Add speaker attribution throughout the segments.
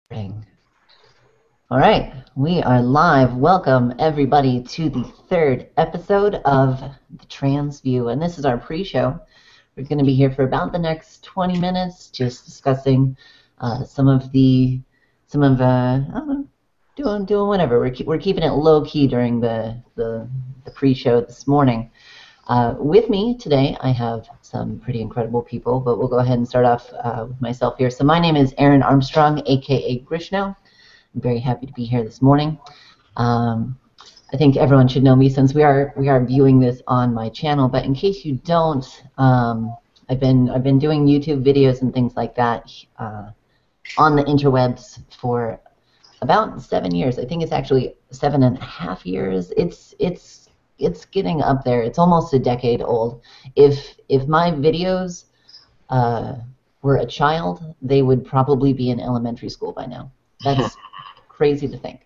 Speaker 1: Bang. All right, we are live. Welcome everybody to the third episode of the Trans View, and this is our pre-show. We're going to be here for about the next 20 minutes, just discussing some of I don't know, doing whatever. We're keeping it low key during the pre-show this morning. With me today, I have some pretty incredible people, but we'll go ahead and start off with myself here. So my name is Aaron Armstrong, aka Grishno. I'm very happy to be here this morning. I think everyone should know me since we are viewing this on my channel. But in case you don't, I've been doing YouTube videos and things like that on the interwebs for about 7 years. I think it's actually 7.5 years. It's getting up there. It's almost a decade old. If my videos were a child, they would probably be in elementary school by now. That's crazy to think.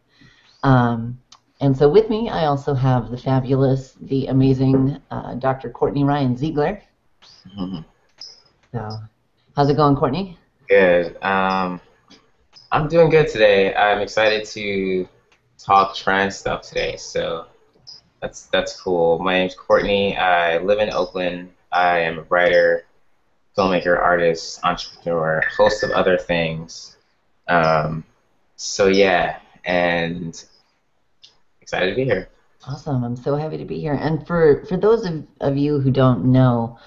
Speaker 1: And so with me, I also have the fabulous, the amazing Dr. Courtney Ryan Ziegler. So, how's it going, Courtney?
Speaker 2: Good. I'm doing good today. I'm excited to talk trans stuff today, so that's cool. My name's Courtney. I live in Oakland. I am a writer, filmmaker, artist, entrepreneur, host of other things. So yeah, and excited to be here.
Speaker 1: Awesome. I'm so happy to be here. And for those of you who don't know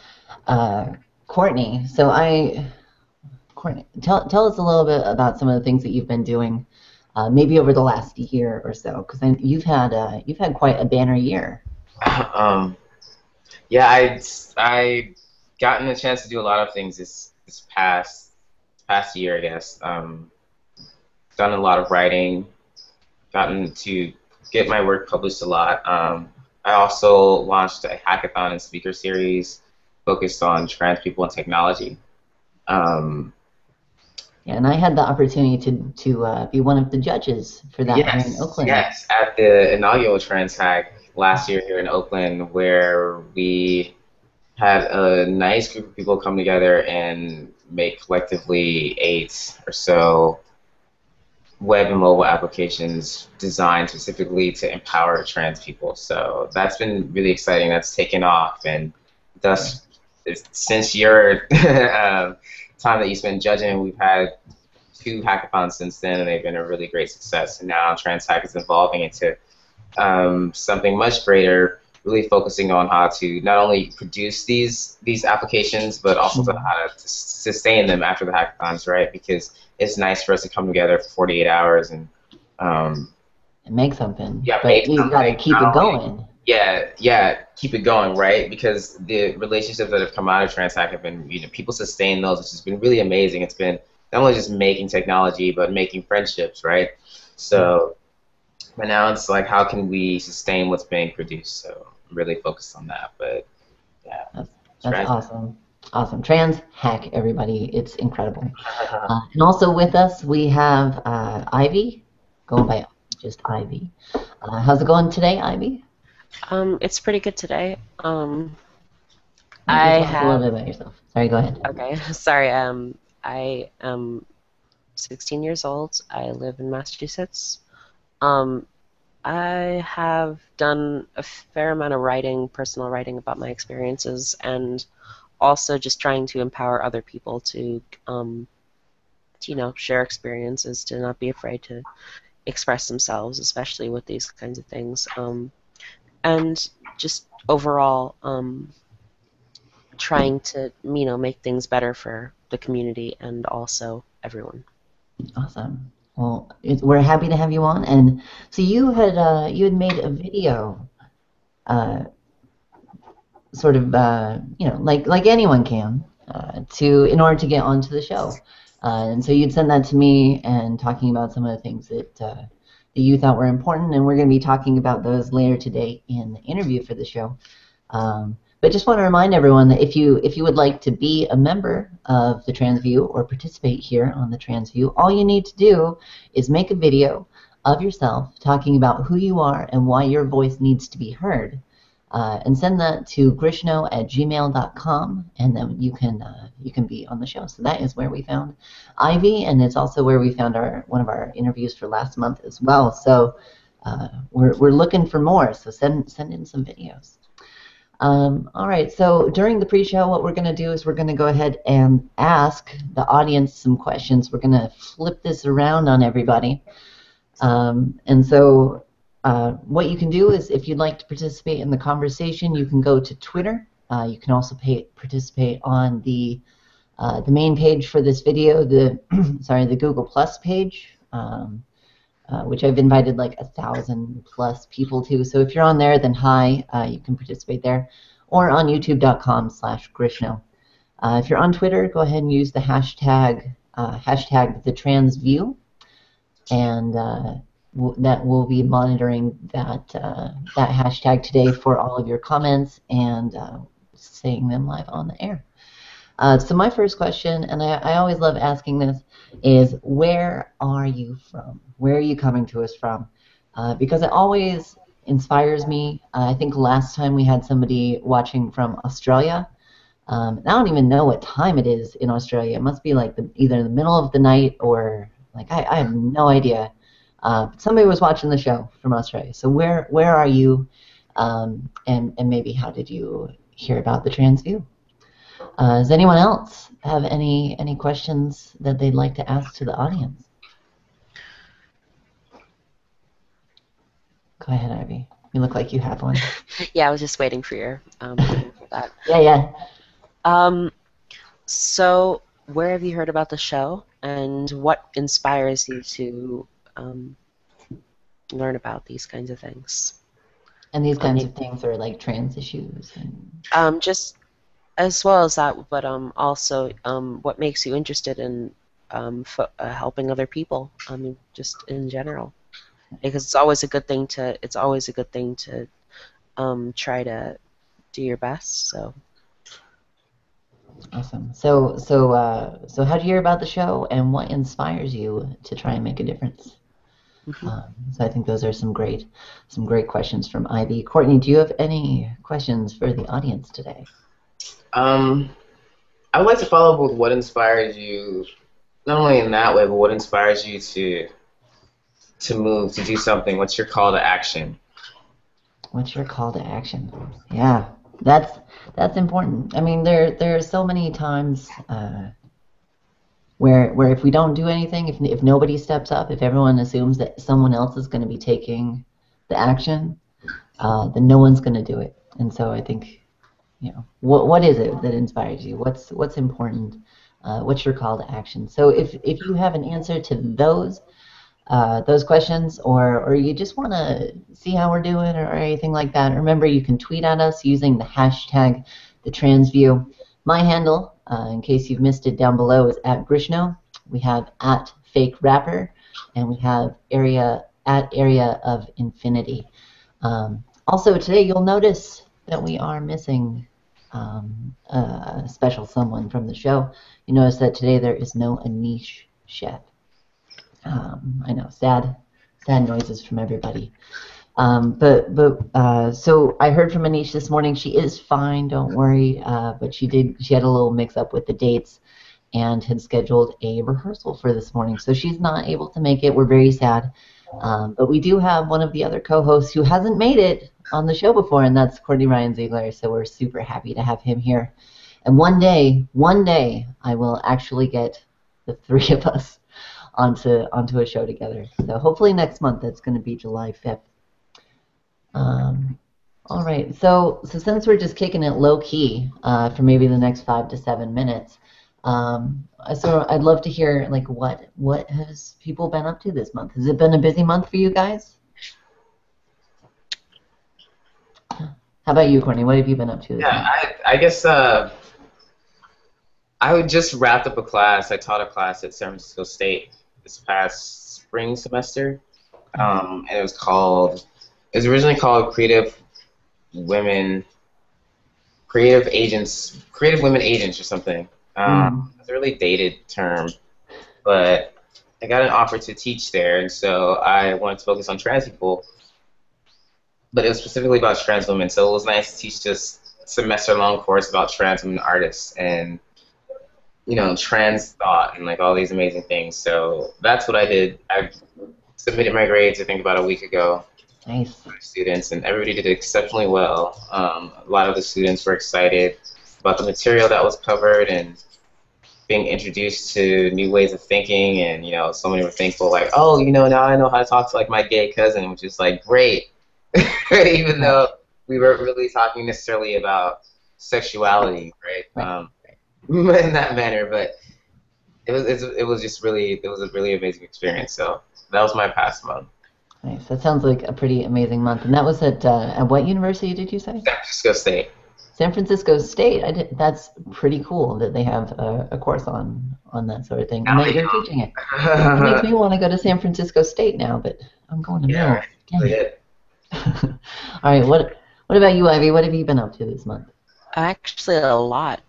Speaker 1: Courtney, Courtney, tell us a little bit about some of the things that you've been doing, maybe over the last year or so, because you've had quite a banner year.
Speaker 2: Yeah, I gotten a chance to do a lot of things this past year, I guess. Done a lot of writing, gotten to get my work published a lot. I also launched a hackathon and speaker series focused on trans people and technology.
Speaker 1: Yeah, and I had the opportunity to be one of the judges for that here in Oakland.
Speaker 2: Yes, at the inaugural Trans Hack last year here in Oakland, where we had a nice group of people come together and make collectively 8 or so web and mobile applications designed specifically to empower trans people. So that's been really exciting. That's taken off, and thus, since your time that you spent judging, we've had 2 hackathons since then, and they've been a really great success. And now Trans Hack is evolving into something much greater, really focusing on how to not only produce these applications, but also to how to sustain them after the hackathons, right? Because it's nice for us to come together for 48 hours and
Speaker 1: make something.
Speaker 2: Yeah,
Speaker 1: but you got to keep it going.
Speaker 2: Yeah, keep it going, right? Because the relationships that have come out of Trans Hack have been, people sustain those, which has been really amazing. It's been not only just making technology, but making friendships, right? So, but now it's like, how can we sustain what's being produced? So I'm really focused on that. But yeah,
Speaker 1: that's awesome. Awesome. Trans Hack, everybody. It's incredible. And also with us, we have Ivy, going by just Ivy. How's it going today, Ivy?
Speaker 3: It's pretty good today.
Speaker 1: I have a little bit about yourself. Sorry, go ahead.
Speaker 3: Okay, sorry. I am 16 years old. I live in Massachusetts. I have done a fair amount of writing, personal writing about my experiences, and also just trying to empower other people to share experiences, to not be afraid to express themselves, especially with these kinds of things. And just overall trying to make things better for the community and also everyone.
Speaker 1: Awesome. Well, we're happy to have you on. And so you had made a video, sort of like anyone can, in order to get onto the show. And so you'd send that to me and talking about some of the things that you thought were important, and we're going to be talking about those later today in the interview for the show. But just want to remind everyone that if you would like to be a member of the TransView or participate here on the TransView, all you need to do is make a video of yourself talking about who you are and why your voice needs to be heard. and send that to grishno@gmail.com, and then you can be on the show. So that is where we found Ivy, and it's also where we found one of our interviews for last month as well. So we're looking for more. So send in some videos. All right, so during the pre-show, what we're going to do is we're going to go ahead and ask the audience some questions. We're going to flip this around on everybody. And so what you can do is, if you'd like to participate in the conversation, you can go to Twitter. You can also participate on the main page for this video, the the Google Plus page, which I've invited like 1,000+ people to. So if you're on there, then hi, you can participate there, or on youtube.com/Grishno. If you're on Twitter, go ahead and use the hashtag #TheTransView, and that will be monitoring that hashtag today for all of your comments and saying them live on the air. So my first question, and I always love asking this, is where are you from? Where are you coming to us from? Because it always inspires me. I think last time we had somebody watching from Australia. I don't even know what time it is in Australia. It must be like either the middle of the night or like I have no idea. Somebody was watching the show from Australia. So where are you? And maybe how did you hear about the TransView? Does anyone else have any questions that they'd like to ask to the audience? Go ahead, Ivy. You look like you have one.
Speaker 3: Yeah, I was just waiting for your that.
Speaker 1: Yeah.
Speaker 3: So, where have you heard about the show, and what inspires you to learn about these kinds of things?
Speaker 1: And these kinds of things are like trans issues. And
Speaker 3: just as well as that, but also what makes you interested in helping other people? I mean, just in general, because it's always a good thing to try to do your best. So.
Speaker 1: Awesome. So how did you hear about the show, and what inspires you to try and make a difference? Mm-hmm. So I think those are some great questions from Ivy. Courtney, do you have any questions for the audience today?
Speaker 2: I would like to follow up with what inspires you, not only in that way, but what inspires you to move, to do something. What's your call to action?
Speaker 1: What's your call to action? Yeah, that's important. I mean, there are so many times where if we don't do anything, if nobody steps up, if everyone assumes that someone else is going to be taking the action, then no one's going to do it. And so I think, what is it that inspires you? What's important? What's your call to action? So if you have an answer to those questions, or you just want to see how we're doing or anything like that, remember you can tweet at us using the hashtag #TheTransView. My handle, in case you've missed it down below, is @Grishno. We have @FakeRapper, and we have area of Infinity. Also today you'll notice that we are missing a special someone from the show. You notice that today there is no Anish Chef. I know, sad noises from everybody. So I heard from Anish this morning. She is fine, don't worry. But she had a little mix-up with the dates and had scheduled a rehearsal for this morning. So she's not able to make it. We're very sad. But we do have one of the other co-hosts who hasn't made it on the show before, and that's Courtney Ryan Ziegler. So we're super happy to have him here. And one day, I will actually get the three of us onto a show together. So hopefully next month. That's going to be July 5th. All right. So since we're just kicking it low key for maybe the next 5 to 7 minutes, so I'd love to hear like what has people been up to this month? Has it been a busy month for you guys? How about you, Courtney? What have you been up to this month?
Speaker 2: I guess I just wrapped up a class. I taught a class at San Francisco State this past spring semester, and it was originally called Creative Women Agents or something. It's a really dated term, but I got an offer to teach there, and so I wanted to focus on trans people. but it was specifically about trans women. So it was nice to teach this semester-long course about trans women artists and trans thought and like all these amazing things. So that's what I did. I submitted my grades I think about a week ago
Speaker 1: Nice.
Speaker 2: to my students, and everybody did exceptionally well. A lot of the students were excited about the material that was covered and being introduced to new ways of thinking, and so many were thankful, like, oh, now I know how to talk to like my gay cousin, which is like great, even though we weren't really talking necessarily about sexuality, right?
Speaker 1: Right.
Speaker 2: In that manner, but it was just really it was a really amazing experience. So that was my past month.
Speaker 1: Nice. That sounds like a pretty amazing month. And that was at what university did you say?
Speaker 2: San Francisco State.
Speaker 1: San Francisco State. That's pretty cool that they have a course on that sort of thing, and that you're teaching it. It makes me want to go to San Francisco State now, but I'm going to Mills.
Speaker 2: Really did.
Speaker 1: All right. What about you, Ivy? What have you been up to this month?
Speaker 3: Actually, a lot.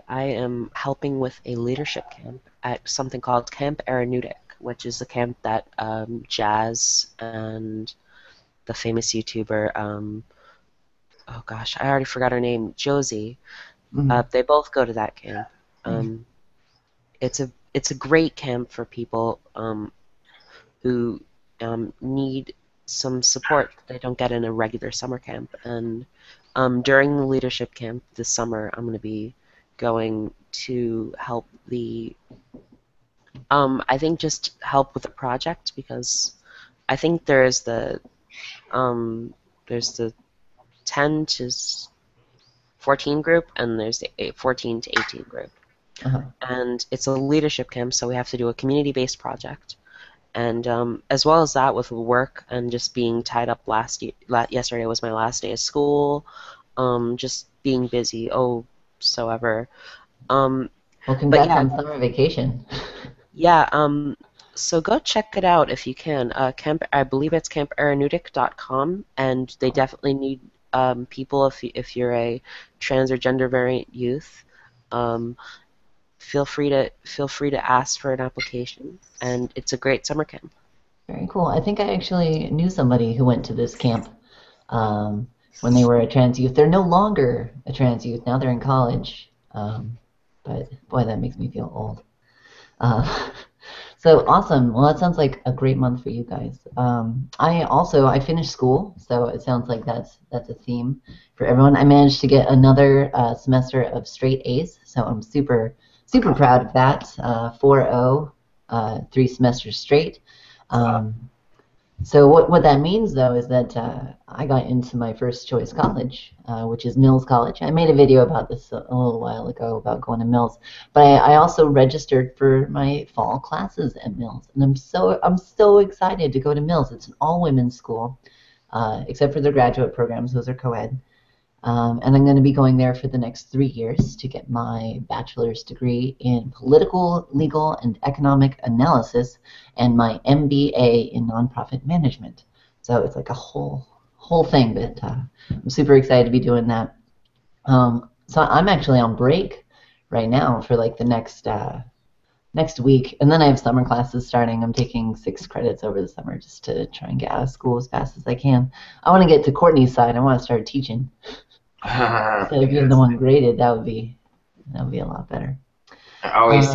Speaker 3: I am helping with a leadership camp at something called Camp Aeronautic, which is a camp that Jazz and the famous YouTuber, oh gosh, I already forgot her name, Josie. They both go to that camp. It's a great camp for people who need some support that they don't get in a regular summer camp. And during the leadership camp this summer, I'm going to be going to help I think just help with the project, because I think there's the 10 to 14 group, and there's the 14 to 18 group. And it's a leadership camp, so we have to do a community-based project. And as well as that, with work and just being tied up yesterday was my last day of school, just being busy, so ever.
Speaker 1: Well, congrats on summer vacation.
Speaker 3: Yeah, so go check it out if you can. I believe it's campaeronautic.com, and they definitely need people if you're a trans or gender variant youth. Feel free to ask for an application, and it's a great summer camp.
Speaker 1: Very cool. I think I actually knew somebody who went to this camp when they were a trans youth. They're no longer a trans youth. Now they're in college. But boy, that makes me feel old. So awesome. Well, that sounds like a great month for you guys. I finished school, so it sounds like that's a theme for everyone. I managed to get another semester of straight A's, so I'm super proud of that. 4.0, 3 semesters straight. So what that means, though, is that I got into my first choice college, which is Mills College. I made a video about this a little while ago about going to Mills, but I also registered for my fall classes at Mills, and I'm so excited to go to Mills. It's an all-women's school, except for their graduate programs; those are co-ed. And I'm going to be going there for the next 3 years to get my bachelor's degree in political, legal, and economic analysis, and my MBA in nonprofit management. So it's like a whole thing, but I'm super excited to be doing that. So I'm actually on break right now for like the next week, and then I have summer classes starting. I'm taking 6 credits over the summer just to try and get out of school as fast as I can. I want to get to Courtney's side. I want to start teaching. Instead of being the one graded, that would be a lot better.
Speaker 2: I always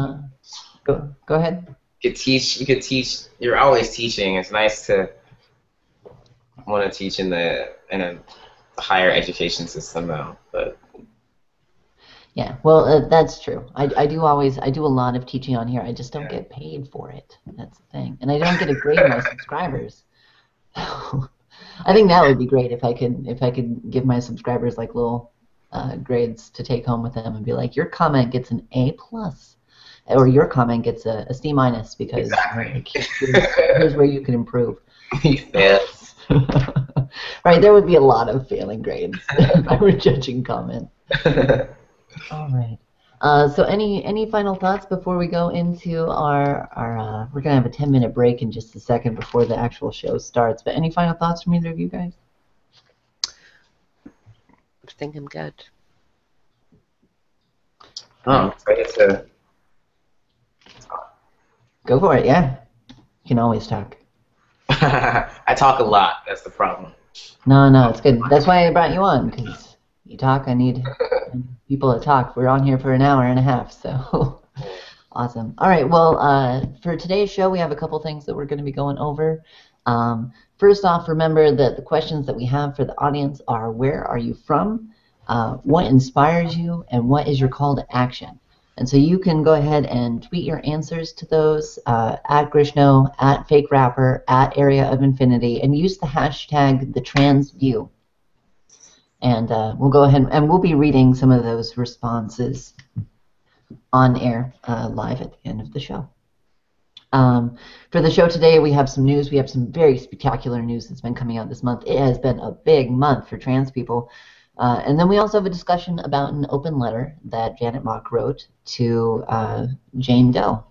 Speaker 1: go ahead.
Speaker 2: You could teach. You're always teaching. It's nice to want to teach in a higher education system, though. But
Speaker 1: yeah, well, that's true. I do a lot of teaching on here. I just don't get paid for it. That's the thing, and I don't get to grade my subscribers. I think that would be great if I could give my subscribers like little grades to take home with them and be like, your comment gets an A+, or your comment gets a C- because here's where you can improve.
Speaker 2: Yes.
Speaker 1: Right, there would be a lot of failing grades if I were judging comments. All right. So any final thoughts before we go into our we're going to have a 10-minute break in just a second before the actual show starts, but any final thoughts from either of you guys?
Speaker 3: I think I'm good.
Speaker 2: I'm excited to
Speaker 1: go for it. Yeah, you can always talk.
Speaker 2: I talk a lot. That's the problem.
Speaker 1: No, it's good. That's why I brought you on, because you talk. I need people to talk. We're on here for an hour and a half, so awesome. All right, well, for today's show, we have a couple things that we're going to be going over. First off, remember that the questions that we have for the audience are: where are you from? What inspires you? And what is your call to action? And so you can go ahead and tweet your answers to those at Grishno, at Fake Rapper, at Area of Infinity, and use the hashtag #TheTransView. And we'll go ahead and we'll be reading some of those responses on air live at the end of the show. For the show today, we have some news. We have some very spectacular news that's been coming out this month. It has been a big month for trans people. And then we also have a discussion about an open letter that Janet Mock wrote to Jane Doe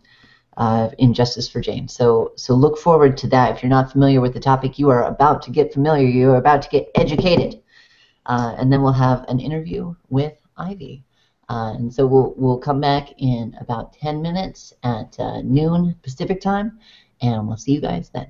Speaker 1: in Justice for Jane. So look forward to that. If you're not familiar with the topic, you are about to get familiar. You are about to get educated. And then we'll have an interview with Ivy. And so we'll come back in about 10 minutes at noon Pacific time, and we'll see you guys then.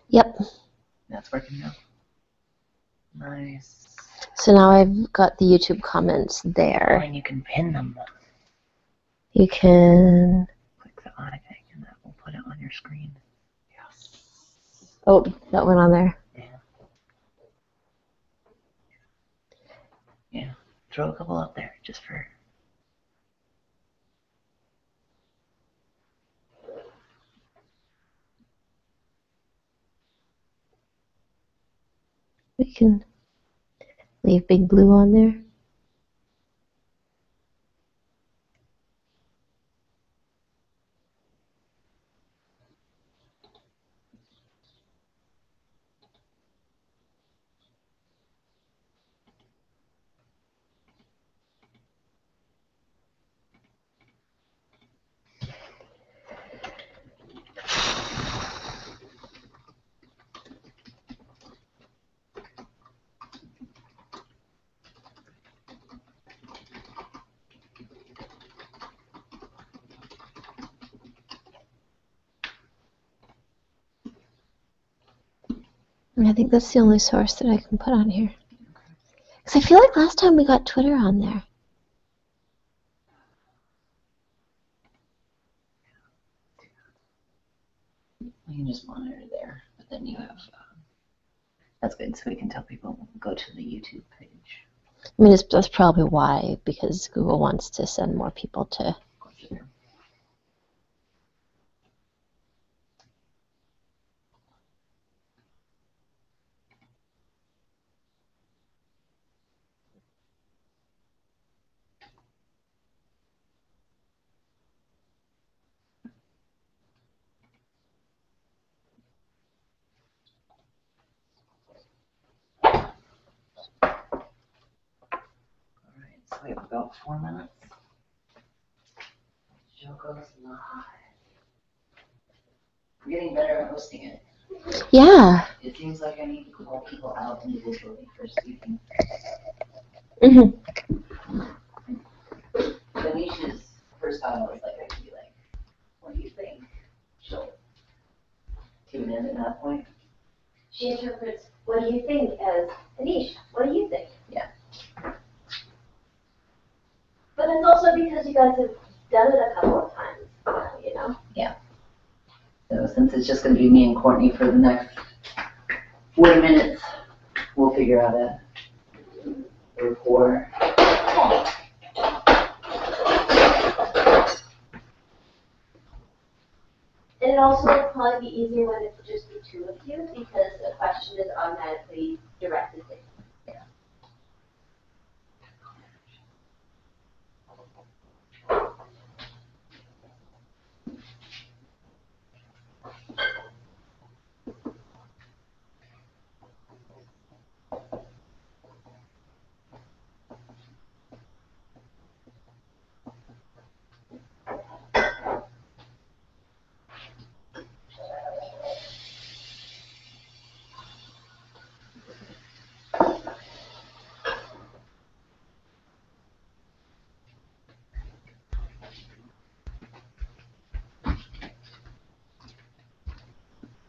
Speaker 4: Yep.
Speaker 1: That's working now. Nice.
Speaker 4: So now I've got the YouTube comments there.
Speaker 1: Oh, and you can pin them.
Speaker 4: You can...
Speaker 1: Click the eye thing and that will put it on your screen. Yes.
Speaker 4: Oh, that went on there.
Speaker 1: Yeah. Throw a couple up there just for.
Speaker 4: We can leave Big Blue on there. And I think that's the only source that I can put on here. Because I feel like last time we got Twitter on there.
Speaker 1: We can just monitor there, but then you have. That's good, so we can tell people go to the YouTube page.
Speaker 4: I mean, that's probably why, because Google wants to send more people to.
Speaker 1: So we have about 4 minutes. Show goes live. I'm getting better at hosting it.
Speaker 4: Yeah.
Speaker 1: It seems like I need to call people out individually for speaking. Anisha's first time was like, I could be like, what do you think? She'll tune in at that point.
Speaker 5: She interprets, what do you think, as, Anish, what do you think?
Speaker 1: Yeah.
Speaker 5: But it's also because you guys have done it a couple of times, you know?
Speaker 1: Yeah. So since it's just going to be me and Courtney for the next 40 minutes, we'll figure out a rapport.
Speaker 5: And it also will probably be easier when it's just the two of you because the question is automatically directed to you.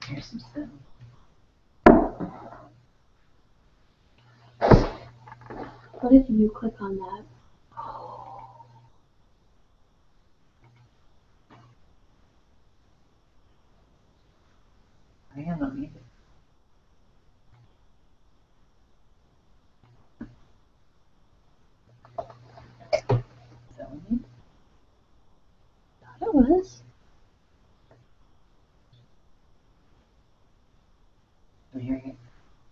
Speaker 1: Here's some stuff.
Speaker 4: What if you click on that?
Speaker 1: I am not muted. Is that one you?
Speaker 4: I thought it was.
Speaker 1: I'm hearing it.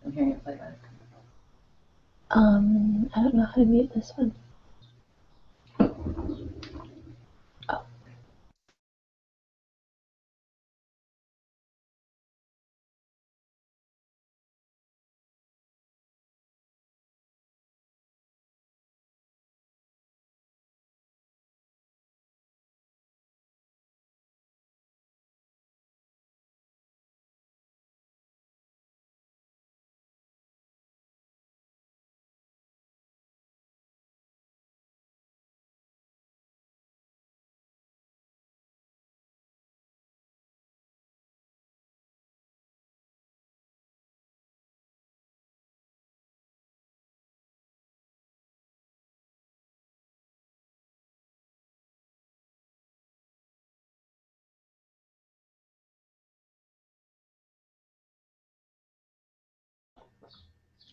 Speaker 1: I'm hearing it play back.
Speaker 4: I don't know how to mute this one.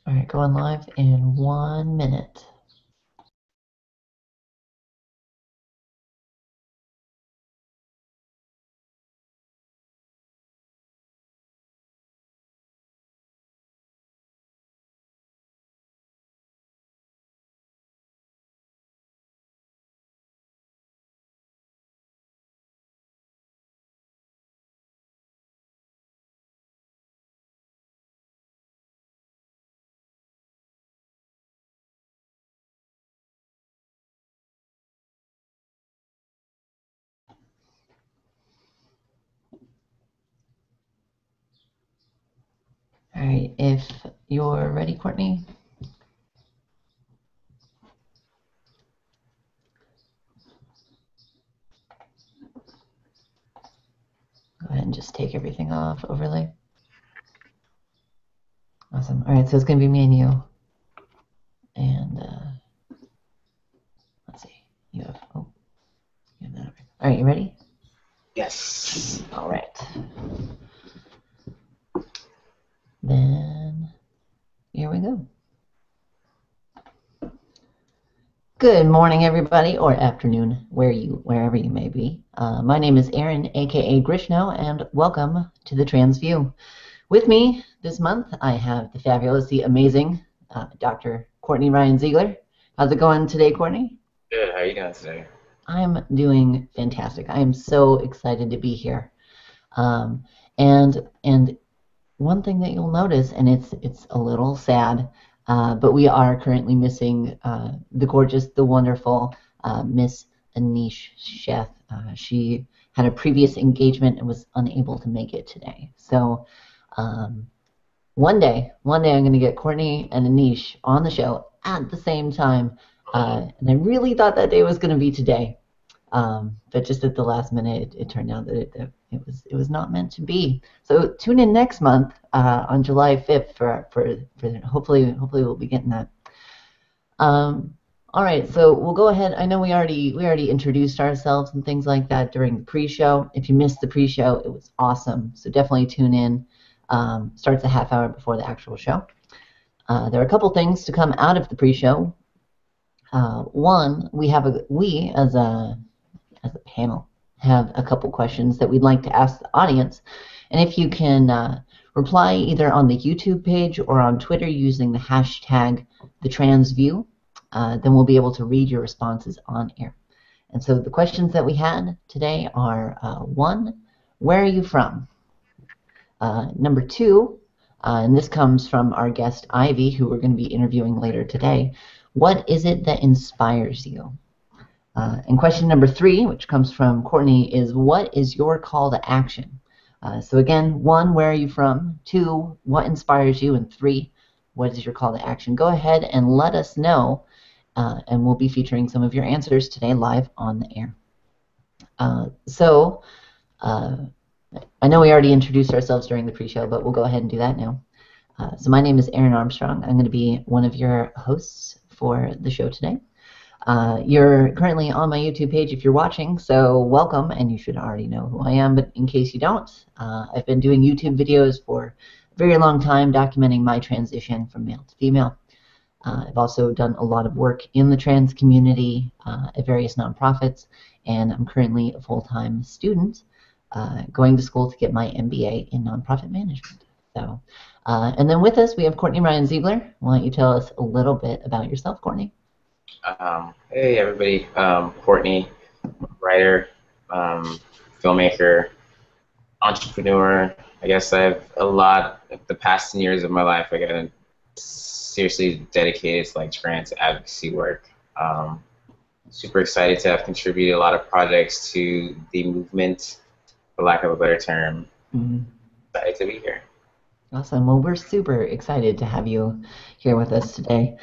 Speaker 1: All right, going live in 1 minute. All right, if you're ready, Courtney. Go ahead and just take everything off, overlay. Awesome. All right, so it's going to be me and you. And let's see. You have that. All right, you ready?
Speaker 2: Yes.
Speaker 1: All right. Then here we go. Good morning, everybody, or afternoon, wherever you may be. My name is Aaron, aka Grishno, and welcome to the Trans View. With me this month, I have the fabulous, the amazing Dr. Courtney Ryan Ziegler. How's it going today, Courtney?
Speaker 2: Good. How are you doing today?
Speaker 1: I'm doing fantastic. I am so excited to be here. And one thing that you'll notice, and it's a little sad, but we are currently missing the gorgeous, the wonderful Miss Anish Sheth. She had a previous engagement and was unable to make it today. So one day I'm going to get Courtney and Anish on the show at the same time. And I really thought that day was going to be today. But just at the last minute, it turned out that it was not meant to be. So tune in next month on July 5th for hopefully we'll be getting that. All right, so we'll go ahead. I know we already introduced ourselves and things like that during the pre-show. If you missed the pre-show, it was awesome. So definitely tune in. Starts a half hour before the actual show. There are a couple things to come out of the pre-show. One, we as a panel have a couple questions that we'd like to ask the audience. And if you can reply either on the YouTube page or on Twitter using the hashtag #TheTransView, then we'll be able to read your responses on air. And so the questions that we had today are, one, where are you from? Number two, and this comes from our guest Ivy, who we're going to be interviewing later today, what is it that inspires you? And question number three, which comes from Courtney, is what is your call to action? So again, one, where are you from? Two, what inspires you? And three, what is your call to action? Go ahead and let us know, and we'll be featuring some of your answers today live on the air. I know we already introduced ourselves during the pre-show, but we'll go ahead and do that now. So my name is Aaron Armstrong. I'm going to be one of your hosts for the show today. You're currently on my YouTube page if you're watching, so welcome, and you should already know who I am, but in case you don't, I've been doing YouTube videos for a very long time documenting my transition from male to female. I've also done a lot of work in the trans community at various nonprofits, and I'm currently a full-time student going to school to get my MBA in nonprofit management. So, and then with us, we have Courtney Ryan Ziegler. Why don't you tell us a little bit about yourself, Courtney?
Speaker 2: Hey everybody, Courtney, writer, filmmaker, entrepreneur. I guess I have a lot, the past 10 years of my life, I got seriously dedicated to like trans advocacy work. Super excited to have contributed a lot of projects to the movement, for lack of a better term. Excited to be here.
Speaker 1: Awesome. Well, we're super excited to have you here with us today.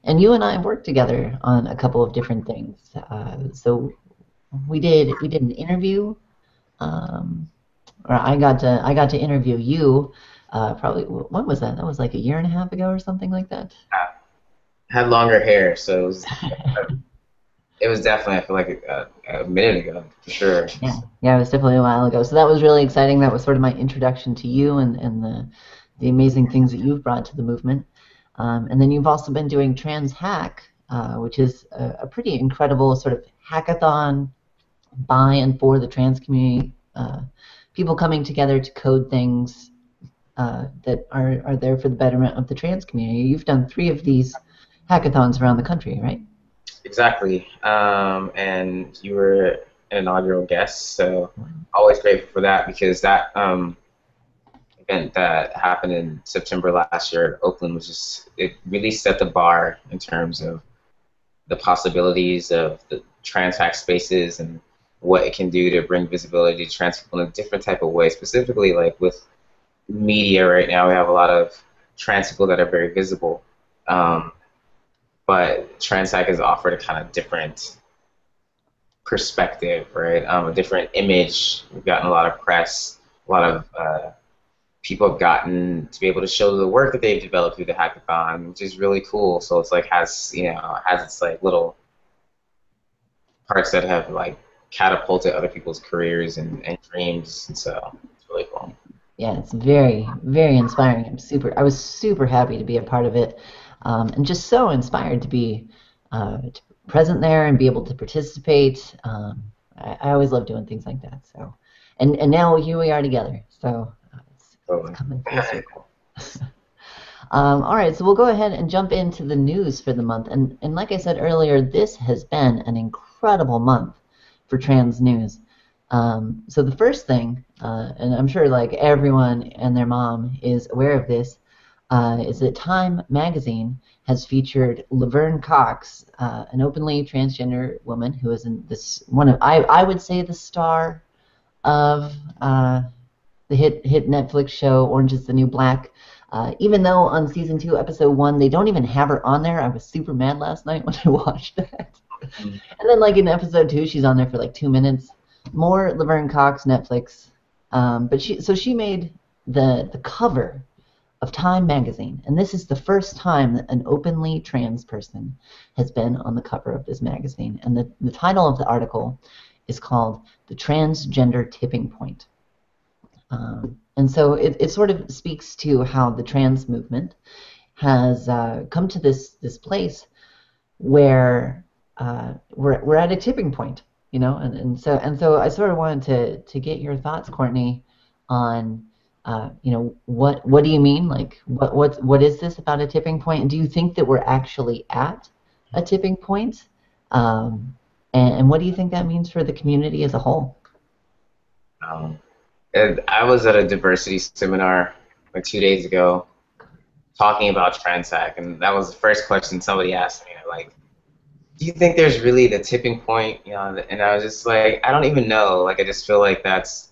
Speaker 1: And you and I have worked together on a couple of different things. So we did an interview, or I got to interview you. Probably, when was that? That was like a year and a half ago or something like that.
Speaker 2: I had longer hair, so it was definitely, I feel like a minute ago for sure.
Speaker 1: Yeah, it was definitely a while ago. So that was really exciting. That was sort of my introduction to you and the amazing things that you've brought to the movement. And then you've also been doing Trans Hack, which is a pretty incredible sort of hackathon by and for the trans community. People coming together to code things that are there for the betterment of the trans community. You've done 3 of these hackathons around the country, right?
Speaker 2: Exactly. And you were an inaugural guest, so always grateful for that, because that event that happened in September last year at Oakland was just, it really set the bar in terms of the possibilities of the trans hack spaces and what it can do to bring visibility to trans people in a different type of way. Specifically, like with media right now, we have a lot of trans people that are very visible. But trans hack has offered a kind of different perspective, right? A different image. We've gotten a lot of press, a lot of people have gotten to be able to show the work that they've developed through the hackathon, which is really cool. So it's like has its like little parts that have like catapulted other people's careers and dreams, and so it's really cool.
Speaker 1: Yeah, it's very, very inspiring. I was super happy to be a part of it, and just so inspired to be present there and be able to participate. I always love doing things like that. So, and now here we are together. So it's coming full circle. All right, so we'll go ahead and jump into the news for the month. And like I said earlier, this has been an incredible month for trans news. So the first thing, and I'm sure like everyone and their mom is aware of this, is that Time magazine has featured Laverne Cox, an openly transgender woman who is in this I would say the star of the hit Netflix show Orange is the New Black. Even though on season 2, episode 1, they don't even have her on there, I was super mad last night when I watched that. And then like in episode 2, she's on there for like 2 minutes. More Laverne Cox, Netflix. But she made the cover of Time magazine, and this is the first time that an openly trans person has been on the cover of this magazine. And the title of the article is called "The Transgender Tipping Point." And so it sort of speaks to how the trans movement has come to this place where we're at a tipping point, you know, and so I sort of wanted to get your thoughts, Courtney, on you know, what do you mean? Like what is this about a tipping point? And do you think that we're actually at a tipping point? And what do you think that means for the community as a whole?
Speaker 2: And I was at a diversity seminar like 2 days ago talking about trans hack, and that was the first question somebody asked me, like, do you think there's really the tipping point? You know, and I was just like, I don't even know. Like, I just feel like that's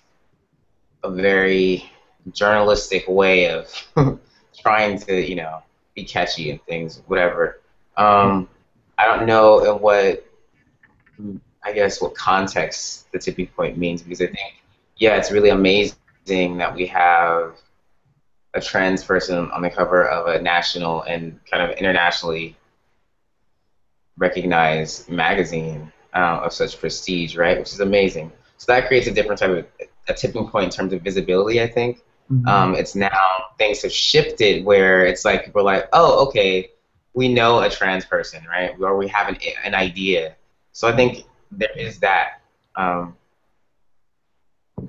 Speaker 2: a very journalistic way of trying to, you know, be catchy and things, whatever. I don't know in what, I guess, what context the tipping point means, because I think, yeah, it's really amazing that we have a trans person on the cover of a national and kind of internationally recognized magazine of such prestige, right? Which is amazing. So that creates a different type of a tipping point in terms of visibility, I think. Mm-hmm. It's now things have shifted where it's like people are like, oh, okay, we know a trans person, right? Or we have an idea. So I think there is that.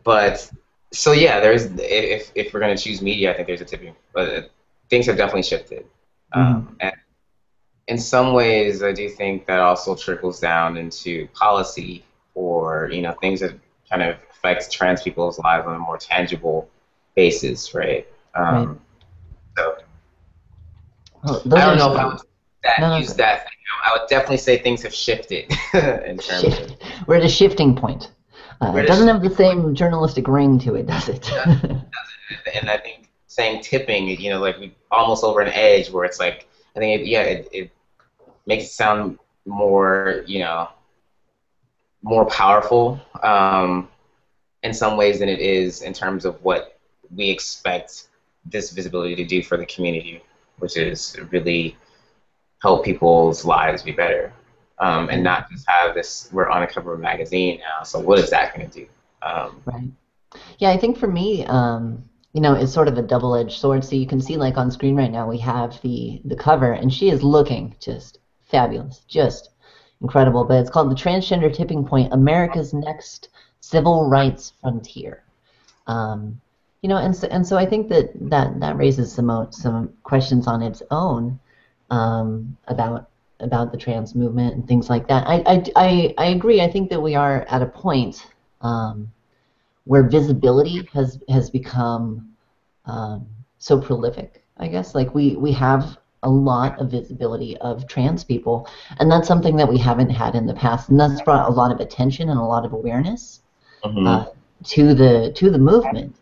Speaker 2: But so yeah, there's if we're gonna choose media, I think there's a tipping. But things have definitely shifted. And in some ways, I do think that also trickles down into policy, or you know, things that kind of affect trans people's lives on a more tangible basis, right?
Speaker 1: Right.
Speaker 2: So
Speaker 1: well,
Speaker 2: I don't know if I would use that. I would definitely say things have shifted in terms of.
Speaker 1: We're at a shifting point. It doesn't have the same journalistic ring to it, does it?
Speaker 2: And I think saying tipping, you know, like we almost over an edge where it's like, I think it makes it sound more, you know, more powerful in some ways than it is in terms of what we expect this visibility to do for the community, which is really help people's lives be better. And not just have this, we're on a cover of a magazine now, so what is that going to do?
Speaker 1: Right. Yeah, I think for me, you know, is sort of a double-edged sword. So you can see, like on screen right now, we have the cover, and she is looking just fabulous, just incredible. But it's called The Transgender Tipping Point: America's Next Civil Rights Frontier. Um, you know, and so I think that raises some questions on its own, about the trans movement and things like that. I agree. I think that we are at a point, where visibility has become, so prolific, I guess. Like we have a lot of visibility of trans people, and that's something that we haven't had in the past, and that's brought a lot of attention and a lot of awareness,
Speaker 2: Mm-hmm.
Speaker 1: to the movement.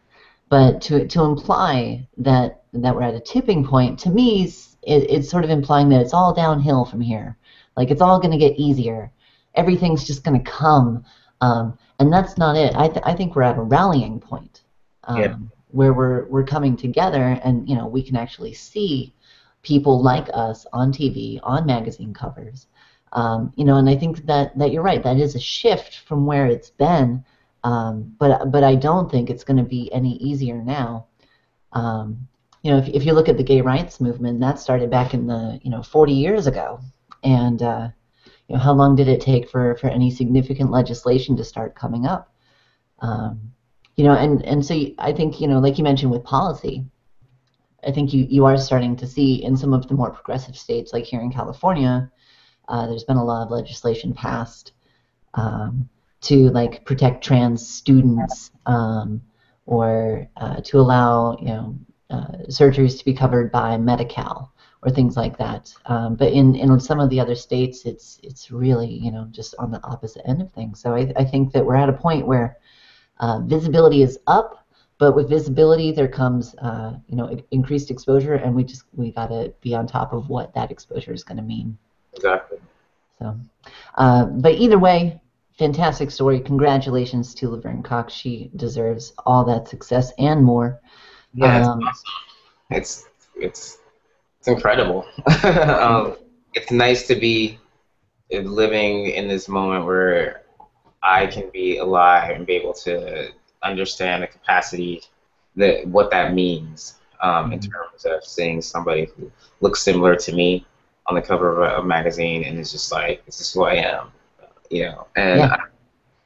Speaker 1: But to imply that we're at a tipping point, to me, it's sort of implying that it's all downhill from here. Like it's all going to get easier. Everything's just going to come, and that's not it. I think we're at a rallying point,
Speaker 2: Yeah.
Speaker 1: where we're coming together, and you know we can actually see people like us on TV, on magazine covers. You know, and I think that you're right. That is a shift from where it's been. But I don't think it's going to be any easier now. You know, if you look at the gay rights movement, that started back in the 40 years ago, and you know, how long did it take for any significant legislation to start coming up? You know, and so I think, you know, like you mentioned with policy, I think you are starting to see in some of the more progressive states, like here in California, there's been a lot of legislation passed, um, to like protect trans students, or to allow surgeries to be covered by Medi-Cal or things like that. But in some of the other states, it's really just on the opposite end of things. So I think that we're at a point where visibility is up, but with visibility there comes increased exposure, and we got to be on top of what that exposure is going to mean.
Speaker 2: Exactly.
Speaker 1: So, but either way, fantastic story. Congratulations to Laverne Cox. She deserves all that success and more.
Speaker 2: Yeah, it's
Speaker 1: Um,
Speaker 2: awesome. It's incredible. It's nice to be living in this moment where I can be alive and be able to understand the capacity that what that means, in terms of seeing somebody who looks similar to me on the cover of a magazine, and it's just like, this is who I am, and
Speaker 1: yeah,
Speaker 2: I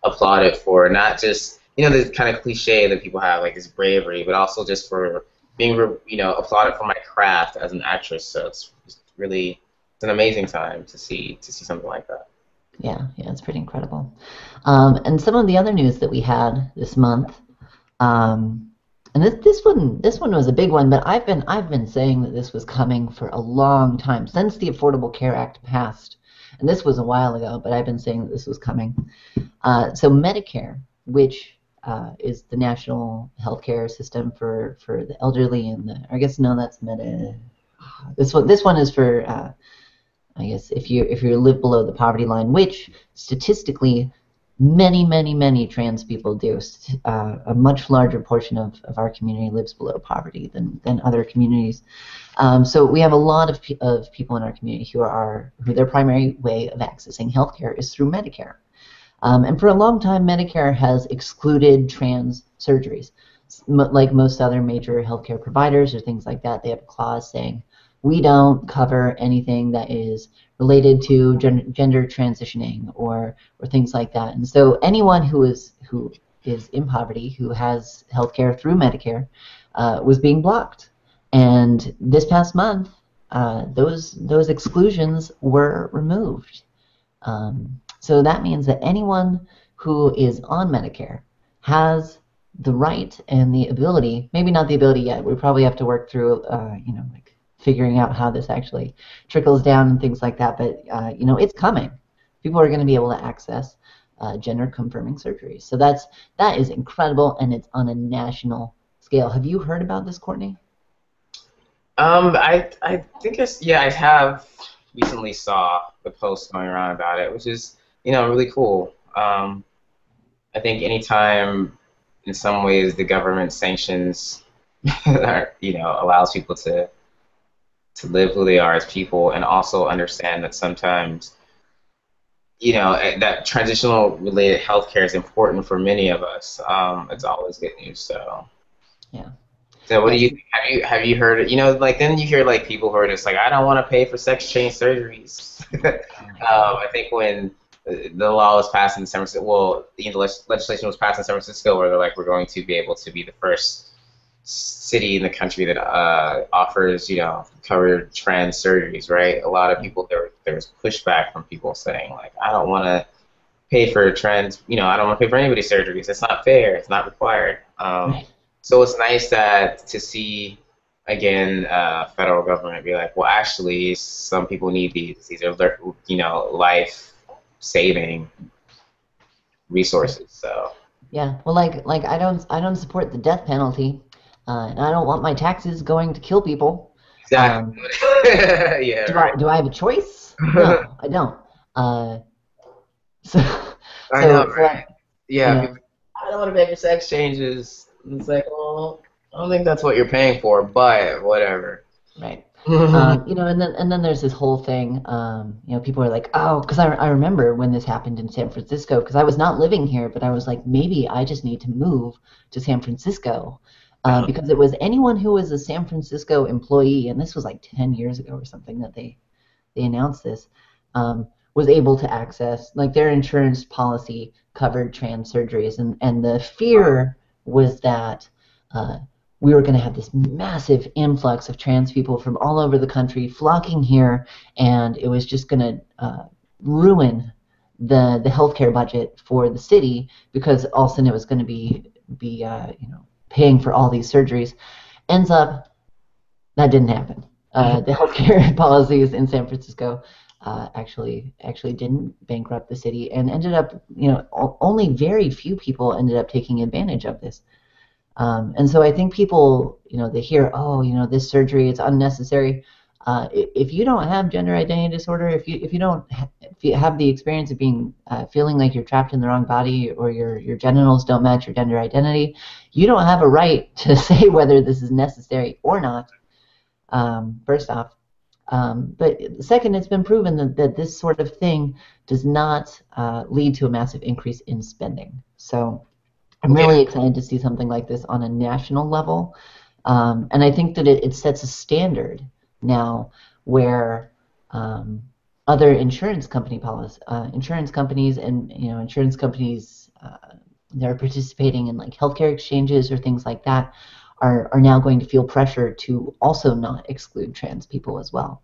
Speaker 2: applaud it for not just the kind of cliche that people have, like this bravery, but also just for being applauded for my craft as an actress. So it's really, it's an amazing time to see something like that.
Speaker 1: yeah, it's pretty incredible. And some of the other news that we had this month, um, and this one was a big one, but I've been saying that this was coming for a long time, since the Affordable Care Act passed, and this was a while ago, but I've been saying that this was coming. So Medicare, which is the national healthcare system for the elderly, and I guess no, that's Medi. This one is for, I guess, if you live below the poverty line, which statistically many trans people do. A much larger portion of our community lives below poverty than other communities. So we have a lot of people in our community who their primary way of accessing healthcare is through Medicare. And for a long time, Medicare has excluded trans surgeries. Like most other major healthcare providers or things like that, they have a clause saying, we don't cover anything that is related to gender transitioning or things like that. And so anyone who is in poverty, who has healthcare through Medicare, was being blocked. And this past month, those exclusions were removed. So that means that anyone who is on Medicare has the right and the ability, maybe not the ability yet, we probably have to work through, like figuring out how this actually trickles down and things like that, but, it's coming. People are going to be able to access gender confirming surgeries. So that is incredible, and it's on a national scale. Have you heard about this, Courtney?
Speaker 2: I think I have recently saw the post going around about it, which is really cool. I think anytime, in some ways, the government sanctions, allows people to live who they are as people, and also understand that sometimes, that transitional related healthcare is important for many of us. It's always good news. So.
Speaker 1: Yeah.
Speaker 2: So what do
Speaker 1: Yes.
Speaker 2: you think? Have you heard? You know, like then you hear like people who are just like, I don't want to pay for sex change surgeries.
Speaker 1: Oh my God.
Speaker 2: I think when the law was passed in San Francisco, well, legislation was passed in San Francisco where they're like, we're going to be able to be the first city in the country that offers, covered trans surgeries, right? A lot of people there was pushback from people saying like, I don't want to pay for trans, I don't want to pay for anybody's surgeries. It's not fair. It's not required.
Speaker 1: Right.
Speaker 2: So it's nice that to see again, federal government be like, well, actually, some people need these. These are, life-saving resources. So
Speaker 1: Yeah. Well, like I don't support the death penalty, and I don't want my taxes going to kill people.
Speaker 2: exactly.
Speaker 1: Um,
Speaker 2: Yeah,
Speaker 1: do
Speaker 2: right.
Speaker 1: I have a choice? No, I don't. So
Speaker 2: I know,
Speaker 1: so
Speaker 2: right? Yeah, people,
Speaker 1: know,
Speaker 2: I don't want to pay for sex changes. It's like, well, I don't think that's what you're paying for, but whatever.
Speaker 1: right. And then there's this whole thing. People are like, oh, because I remember when this happened in San Francisco, because I was not living here, but I was like, maybe I just need to move to San Francisco, because it was anyone who was a San Francisco employee, and this was like 10 years ago or something that they announced this, was able to access, like their insurance policy covered trans surgeries, and the fear was that we were going to have this massive influx of trans people from all over the country flocking here, and it was just going to ruin the healthcare budget for the city, because all of a sudden it was going to be paying for all these surgeries. Ends up that didn't happen. The healthcare policies in San Francisco actually didn't bankrupt the city, and ended up, only very few people ended up taking advantage of this. And so I think people, they hear, oh, this surgery, it's unnecessary. If you don't have gender identity disorder, if you have the experience of being feeling like you're trapped in the wrong body, or your genitals don't match your gender identity, you don't have a right to say whether this is necessary or not. First off. But second, it's been proven that this sort of thing does not lead to a massive increase in spending. So I'm
Speaker 2: Yeah,
Speaker 1: really excited to see something like this on a national level. And I think that it sets a standard now where other insurance companies and insurance companies that are participating in like healthcare exchanges or things like that are now going to feel pressure to also not exclude trans people as well.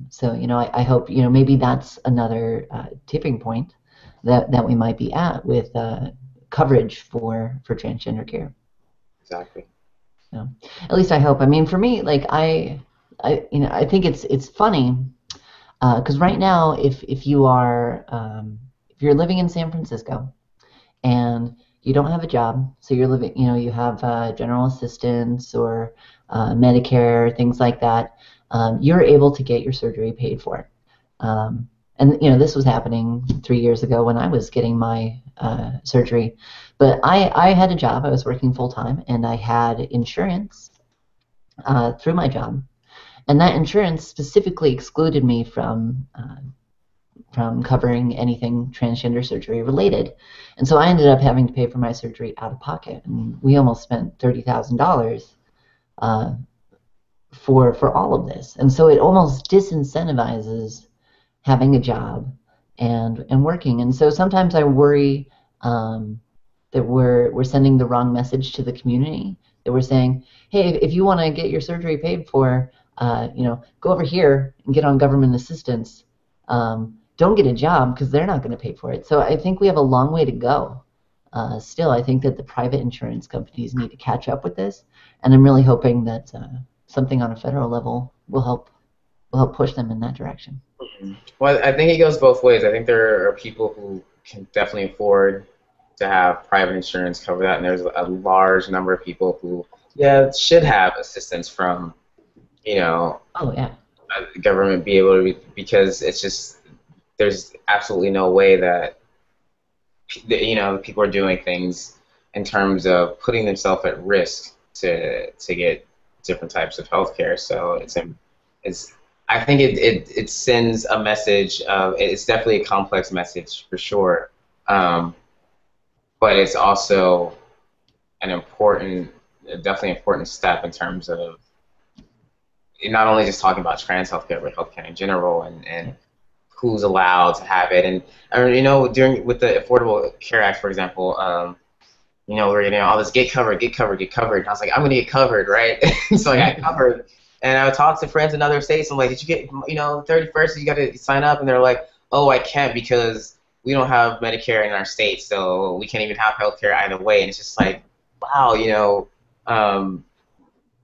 Speaker 1: So I hope maybe that's another tipping point that we might be at with coverage for transgender care.
Speaker 2: exactly.
Speaker 1: So, at least I hope. I mean, for me, like I think it's funny, because right now, if you're living in San Francisco and you don't have a job, so you're living, you have general assistance or Medicare, things like that, you're able to get your surgery paid for. Um, and this was happening 3 years ago when I was getting my surgery, but I had a job. I was working full time, and I had insurance through my job, and that insurance specifically excluded me from covering anything transgender surgery related. And so I ended up having to pay for my surgery out of pocket. And we almost spent $30,000 uh, for all of this. And so it almost disincentivizes having a job and working. And so sometimes I worry that we're sending the wrong message to the community. That we're saying, hey, if you want to get your surgery paid for, go over here and get on government assistance. Don't get a job because they're not going to pay for it. So I think we have a long way to go. Still, I think that the private insurance companies need to catch up with this, and I'm really hoping that something on a federal level will help push them in that direction.
Speaker 2: Well, I think it goes both ways. I think there are people who can definitely afford to have private insurance cover that, and there's a large number of people who, yeah, should have assistance from, you know,
Speaker 1: Oh yeah,
Speaker 2: government be able to, because it's just there's absolutely no way that people are doing things in terms of putting themselves at risk to get different types of healthcare. So it's I think it sends a message of, it's definitely a complex message for sure, but it's also an important definitely important step in terms of not only just talking about trans healthcare, but healthcare in general, and who's allowed to have it. And during with the Affordable Care Act, for example, we're getting all this get covered, get covered, get covered. And I was like, I'm gonna get covered, right? So I got covered, and I would talk to friends in other states. I'm like, did you get 31st? You got to sign up, and they're like, oh, I can't because we don't have Medicare in our state, so we can't even have healthcare either way. And it's just like, wow,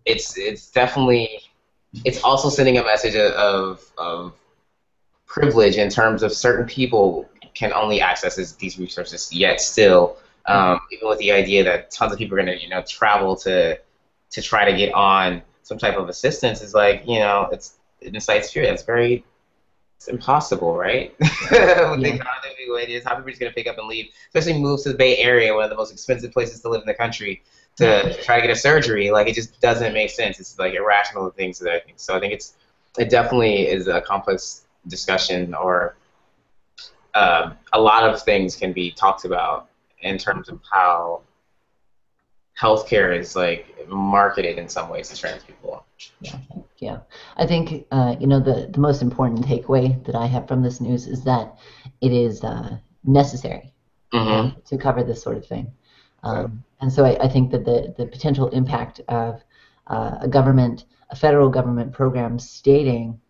Speaker 2: it's definitely it's also sending a message of privilege in terms of certain people can only access these resources, yet still, even with the idea that tons of people are going to travel to try to get on some type of assistance, is like, it's in sight spirit. It's impossible, right? With the economy the way it is, how people are just going to pick up and leave, especially move to the Bay Area, one of the most expensive places to live in the country, to try to get a surgery. Like, it just doesn't make sense. It's like irrational things that I think. So I think it definitely is a complex discussion, or a lot of things can be talked about in terms of how healthcare is like marketed in some ways to trans people.
Speaker 1: Yeah. I think the most important takeaway that I have from this news is that it is necessary to cover this sort of thing. And so I think that the potential impact of a federal government program stating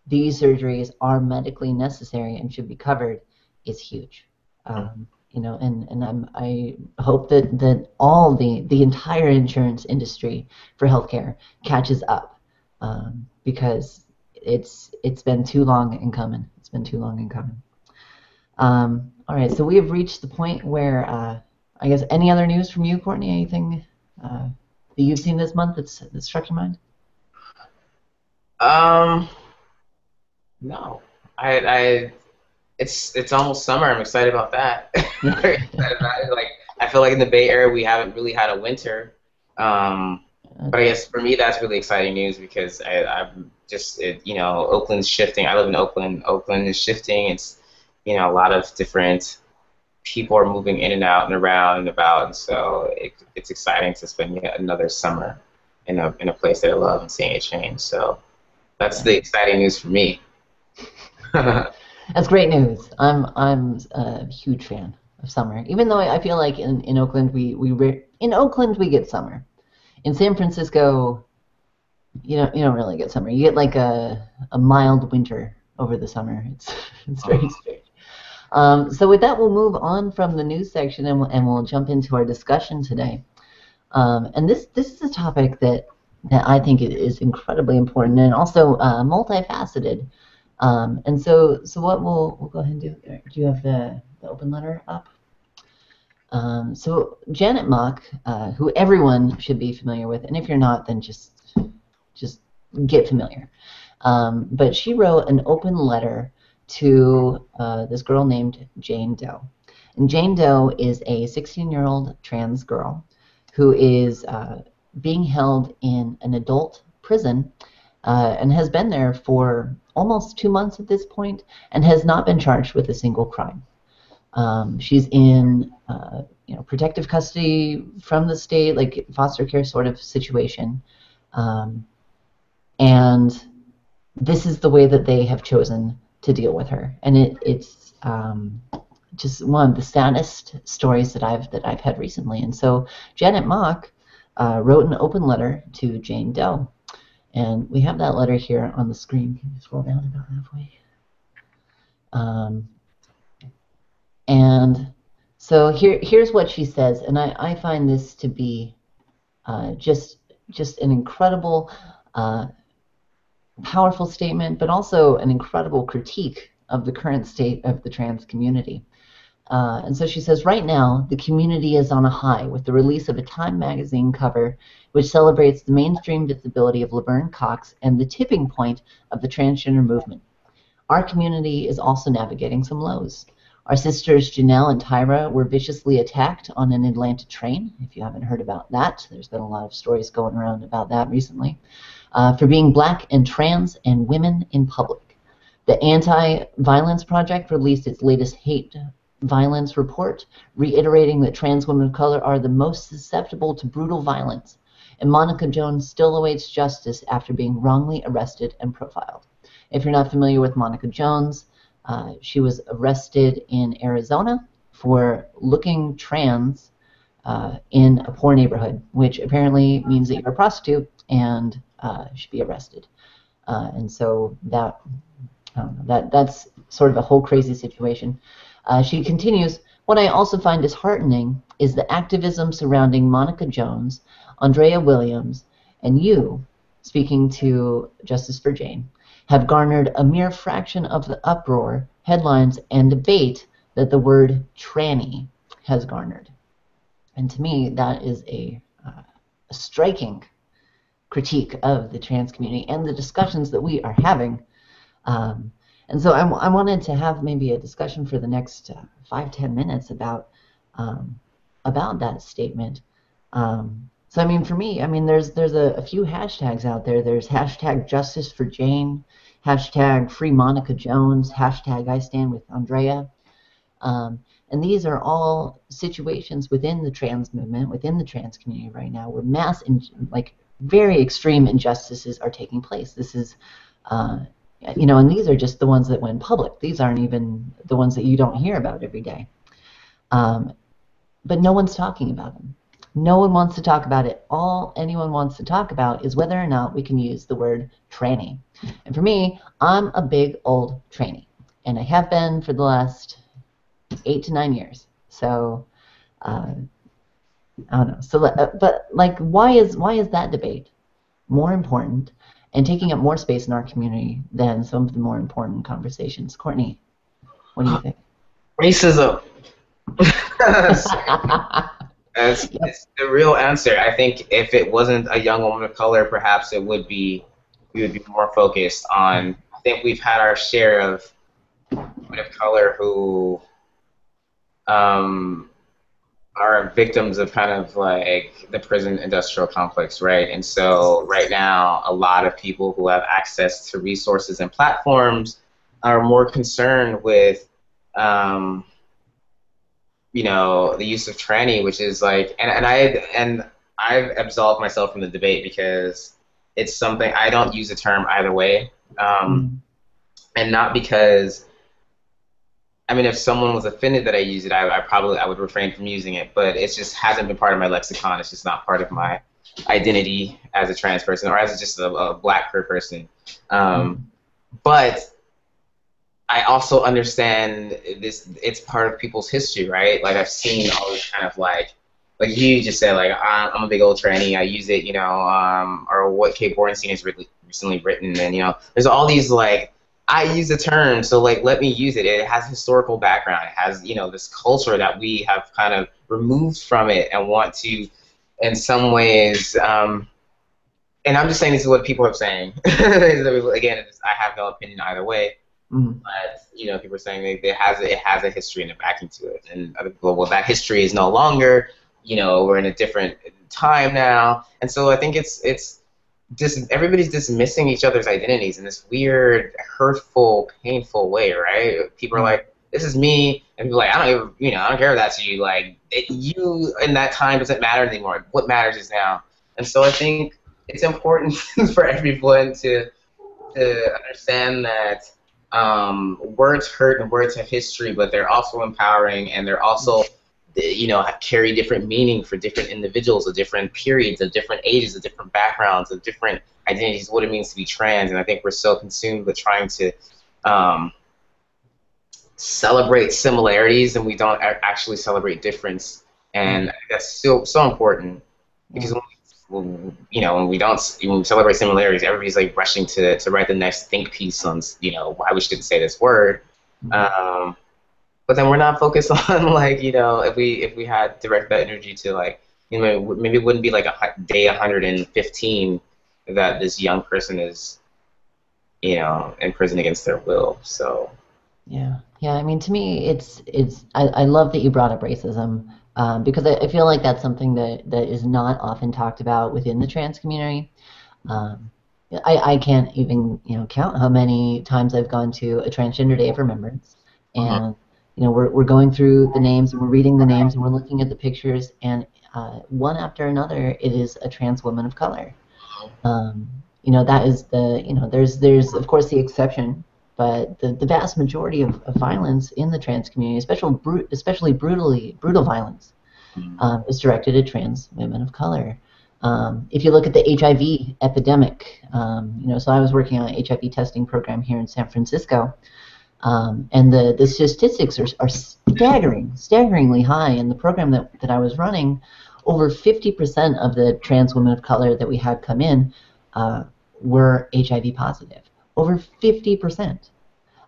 Speaker 1: these surgeries are medically necessary and should be covered is huge. And I hope that all the entire insurance industry for healthcare catches up, because it's been too long in coming. It's been too long in coming. All right, so we have reached the point where I guess any other news from you, Courtney? Anything that you've seen this month that struck your mind?
Speaker 2: No, it's almost summer. I'm excited about that. Very excited about it. Like, I feel like in the Bay Area we haven't really had a winter. But I guess for me that's really exciting news, because I'm just Oakland's shifting. I live in Oakland. Oakland is shifting. It's a lot of different people are moving in and out and around and about, and so it's exciting to spend yet another summer in a place that I love and seeing it change. So that's the exciting news for me.
Speaker 1: That's great news. I'm a huge fan of summer, even though I feel like in Oakland we get summer. In San Francisco, you don't really get summer. You get like a mild winter over the summer. It's very strange. So with that, we'll move on from the news section and we'll jump into our discussion today. And this is a topic that I think is incredibly important and also multifaceted. And so what we'll go ahead and do. Do you have the open letter up? So Janet Mock, who everyone should be familiar with, and if you're not, then just get familiar. But she wrote an open letter to this girl named Jane Doe. And Jane Doe is a 16-year-old trans girl who is being held in an adult prison and has been there for almost 2 months at this point and has not been charged with a single crime. She's in protective custody from the state, like foster care sort of situation. And this is the way that they have chosen to deal with her. And it's just one of the saddest stories that I've had recently. And so Janet Mock wrote an open letter to Jane Doe. And we have that letter here on the screen. Can you scroll down about halfway? And so here's what she says, and I find this to be just an incredible, powerful statement, but also an incredible critique of the current state of the trans community. And so she says, right now, the community is on a high with the release of a Time magazine cover which celebrates the mainstream visibility of Laverne Cox and the tipping point of the transgender movement. Our community is also navigating some lows. Our sisters Janelle and Tyra were viciously attacked on an Atlanta train. If you haven't heard about that, there's been a lot of stories going around about that recently, for being black and trans and women in public. The Anti-Violence Project released its latest hate violence report, reiterating that trans women of color are the most susceptible to brutal violence. and Monica Jones still awaits justice after being wrongly arrested and profiled. If you're not familiar with Monica Jones, she was arrested in Arizona for looking trans in a poor neighborhood, which apparently means that you're a prostitute and should be arrested. And so that's sort of a whole crazy situation. She continues, what I also find disheartening is the activism surrounding Monica Jones, Andrea Williams, and you, speaking to Justice for Jane, have garnered a mere fraction of the uproar, headlines, and debate that the word tranny has garnered. And to me, that is a striking critique of the trans community and the discussions that we are having. And so I wanted to have maybe a discussion for the next 5-10 minutes about that statement. So I mean, for me, I mean, there's a few hashtags out there. There's hashtag Justice for Jane, hashtag Free Monica Jones, hashtag I Stand with Andrea. And these are all situations within the trans movement, within the trans community right now, where very extreme injustices are taking place. This is, and these are just the ones that went public. These aren't even the ones that you don't hear about every day. But no one's talking about them. No one wants to talk about it. All anyone wants to talk about is whether or not we can use the word tranny. And for me, I'm a big old tranny, and I have been for the last 8 to 9 years. So I don't know. So, but like, why is that debate more important and taking up more space in our community than some of the more important conversations? Courtney, what do you think?
Speaker 2: Racism. That's the real answer. I think if it wasn't a young woman of color, perhaps we would be more focused on. I think we've had our share of women of color who are victims of kind of like the prison industrial complex, right? And so right now, a lot of people who have access to resources and platforms are more concerned with the use of tranny, which is like, and I've absolved myself from the debate because it's something I don't use the term either way, and not because, I mean, if someone was offended that I use it, I would refrain from using it, but it just hasn't been part of my lexicon. It's just not part of my identity as a trans person or as just a black queer person. But I also understand this, it's part of people's history, right? Like I've seen all this kind of like you just said, like I'm a big old tranny, I use it, or what Kate Bornstein has recently written, and there's all these like, I use the term, so like let me use it. It has historical background, it has this culture that we have kind of removed from it and want to, in some ways, and I'm just saying this is what people are saying. Again, I have no opinion either way. But people are saying it has a history and a backing to it, and other people, well, that history is no longer. We're in a different time now, and so I think it's everybody's dismissing each other's identities in this weird, hurtful, painful way, right? People are like, "This is me," and people are like, "I don't care if that's you." Like, you in that time doesn't matter anymore. What matters is now, and so I think it's important for everyone to understand that. Words hurt and words have history, but they're also empowering, and they're also, carry different meaning for different individuals of different periods, of different ages, of different backgrounds, of different identities, what it means to be trans. And I think we're so consumed with trying to celebrate similarities, and we don't actually celebrate difference. And that's so important, because when we celebrate similarities, everybody's like rushing to write the next think piece on why we shouldn't say this word, but then we're not focused on like if we had direct that energy to like maybe it wouldn't be like day 115 that this young person is in prison against their will. So
Speaker 1: yeah, I mean, to me, I love that you brought up racism. Because I feel like that's something that is not often talked about within the trans community. I can't even count how many times I've gone to a Transgender Day of Remembrance, and we're going through the names and we're reading the names and we're looking at the pictures, and one after another, it is a trans woman of color. That is there's of course the exception, but the vast majority of violence in the trans community, especially brutal violence, is directed at trans women of color. If you look at the HIV epidemic, so I was working on an HIV testing program here in San Francisco, and the statistics are staggeringly high. In the program that I was running, over 50% of the trans women of color that we had come in were HIV positive. Over 50%.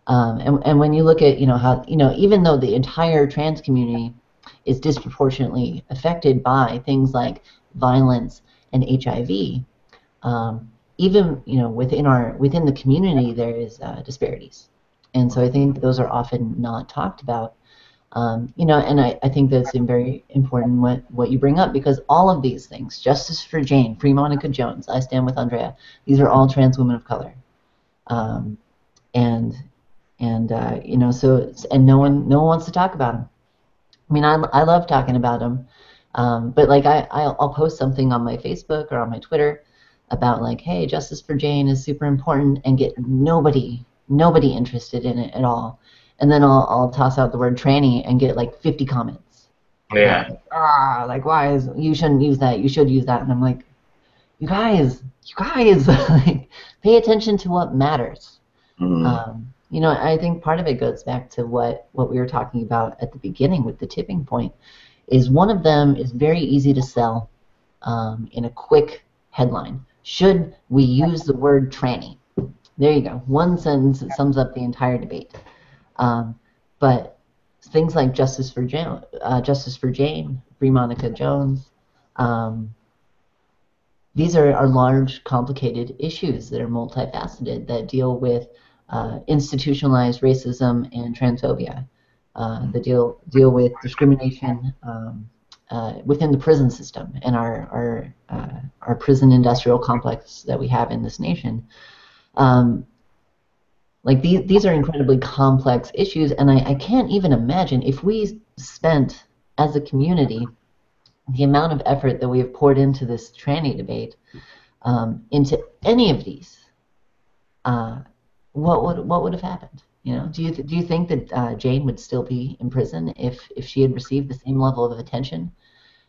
Speaker 1: And when you look at how even though the entire trans community is disproportionately affected by things like violence and HIV, even within the community there is disparities, and so I think those are often not talked about. And I think that's very important what you bring up, because all of these things, justice for Jane, Free Monica Jones, I Stand with Andrea, these are all trans women of color, and no one wants to talk about them. I mean, I love talking about them, but like I'll post something on my Facebook or on my Twitter about like, hey, justice for Jane is super important, and get nobody interested in it at all. And then I'll toss out the word tranny and get like 50 comments.
Speaker 2: Yeah.
Speaker 1: Like why you shouldn't use that, you should use that. And I'm like, you guys, like, pay attention to what matters. I think part of it goes back to what we were talking about at the beginning with the tipping point, is one of them is very easy to sell in a quick headline. Should we use the word tranny? There you go. One sentence that sums up the entire debate. But things like justice for Jane, Free Monica Jones, these are large, complicated issues that are multifaceted, that deal with institutionalized racism and transphobia, that deal with discrimination within the prison system and our prison industrial complex that we have in this nation. Like these are incredibly complex issues, and I can't even imagine if we spent as a community the amount of effort that we have poured into this tranny debate, into any of these, what would have happened? Do you think that Jane would still be in prison if she had received the same level of attention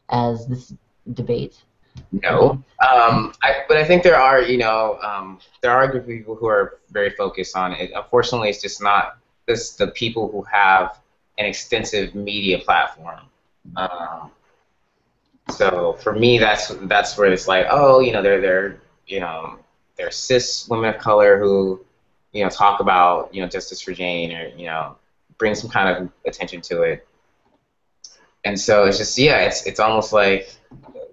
Speaker 1: as this debate?
Speaker 2: No, but I think there are a group of people who are very focused on it. Unfortunately, it's just not the people who have an extensive media platform. So for me, that's where it's like, oh, they're cis women of color who talk about justice for Jane, or bring some kind of attention to it. And so it's just it's almost like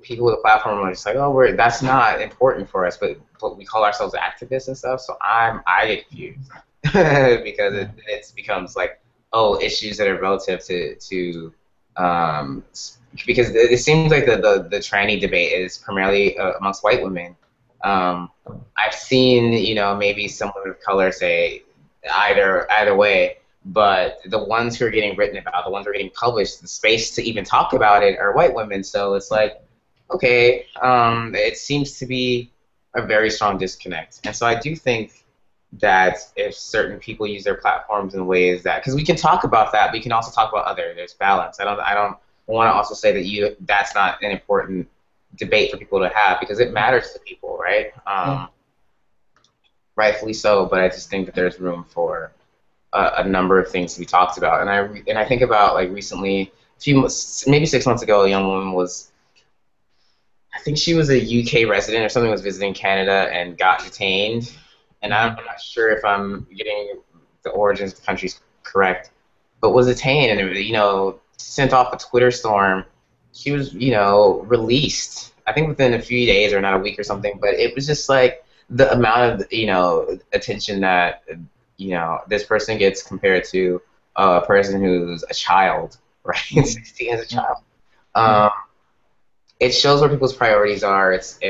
Speaker 2: people with a platform are just like, oh, that's not important for us, but we call ourselves activists and stuff. So I get confused because it becomes like, oh, issues that are relative to because it seems like the tranny debate is primarily amongst white women. I've seen maybe some women of color say either way. But the ones who are getting written about, the ones who are getting published, the space to even talk about it are white women. So it's like, okay, it seems to be a very strong disconnect. And so I do think that if certain people use their platforms in ways that, because we can talk about that, but we can also talk about there's balance. I don't want to also say that that's not an important debate for people to have, because it matters to people, right? Rightfully so, but I just think that there's room for a number of things to be talked about. And I think about, like, recently, maybe 6 months ago, a young woman I think she was a UK resident or something, was visiting Canada and got detained. And I'm not sure if I'm getting the origins of the countries correct, but was detained and, sent off a Twitter storm. She was, released, I think within a few days or not a week or something, but it was just like the amount of, attention that this person gets compared to a person who's a child, right? 16 as a child. It shows where people's priorities are. It's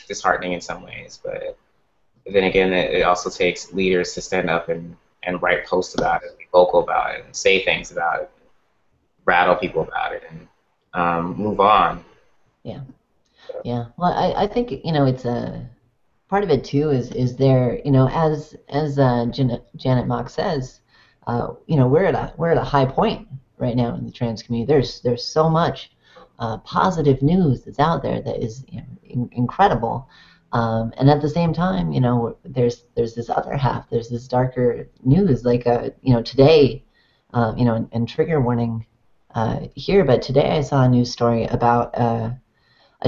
Speaker 2: disheartening in some ways, but then again, it also takes leaders to stand up and write posts about it. vocal about it and say things about it, rattle people about it, and move on.
Speaker 1: Yeah. Yeah. Well, I think, it's a part of it too is there, as Janet Mock says, we're at a high point right now in the trans community. There's so much positive news that's out there that is incredible, and at the same time, there's this other half. There's this darker news, like today, and trigger warning here, but today I saw a news story about a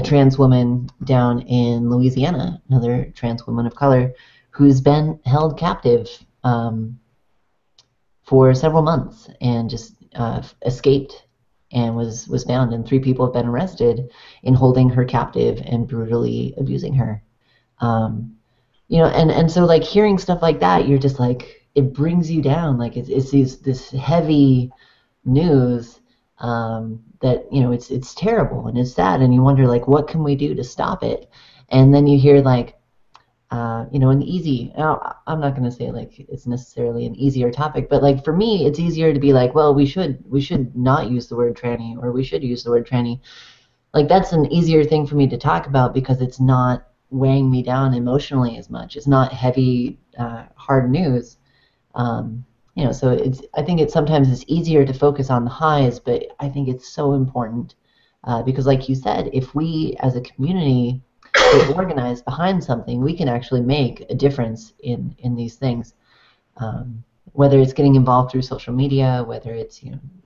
Speaker 1: trans woman down in Louisiana, another trans woman of color, who's been held captive for several months and just escaped and was found. And 3 people have been arrested in holding her captive and brutally abusing her. And so like hearing stuff like that, you're just like, it brings you down. Like it's this heavy news that it's terrible and it's sad, and you wonder like, what can we do to stop it? And then you hear like an easy, I'm not going to say like it's necessarily an easier topic, but like for me it's easier to be like, well, we should not use the word tranny, or we should use the word tranny. Like that's an easier thing for me to talk about because it's not weighing me down emotionally as much. It's not heavy hard news. So I think sometimes it's easier to focus on the highs, but I think it's so important because, like you said, if we as a community get organized behind something, we can actually make a difference in these things. Whether it's getting involved through social media, whether it's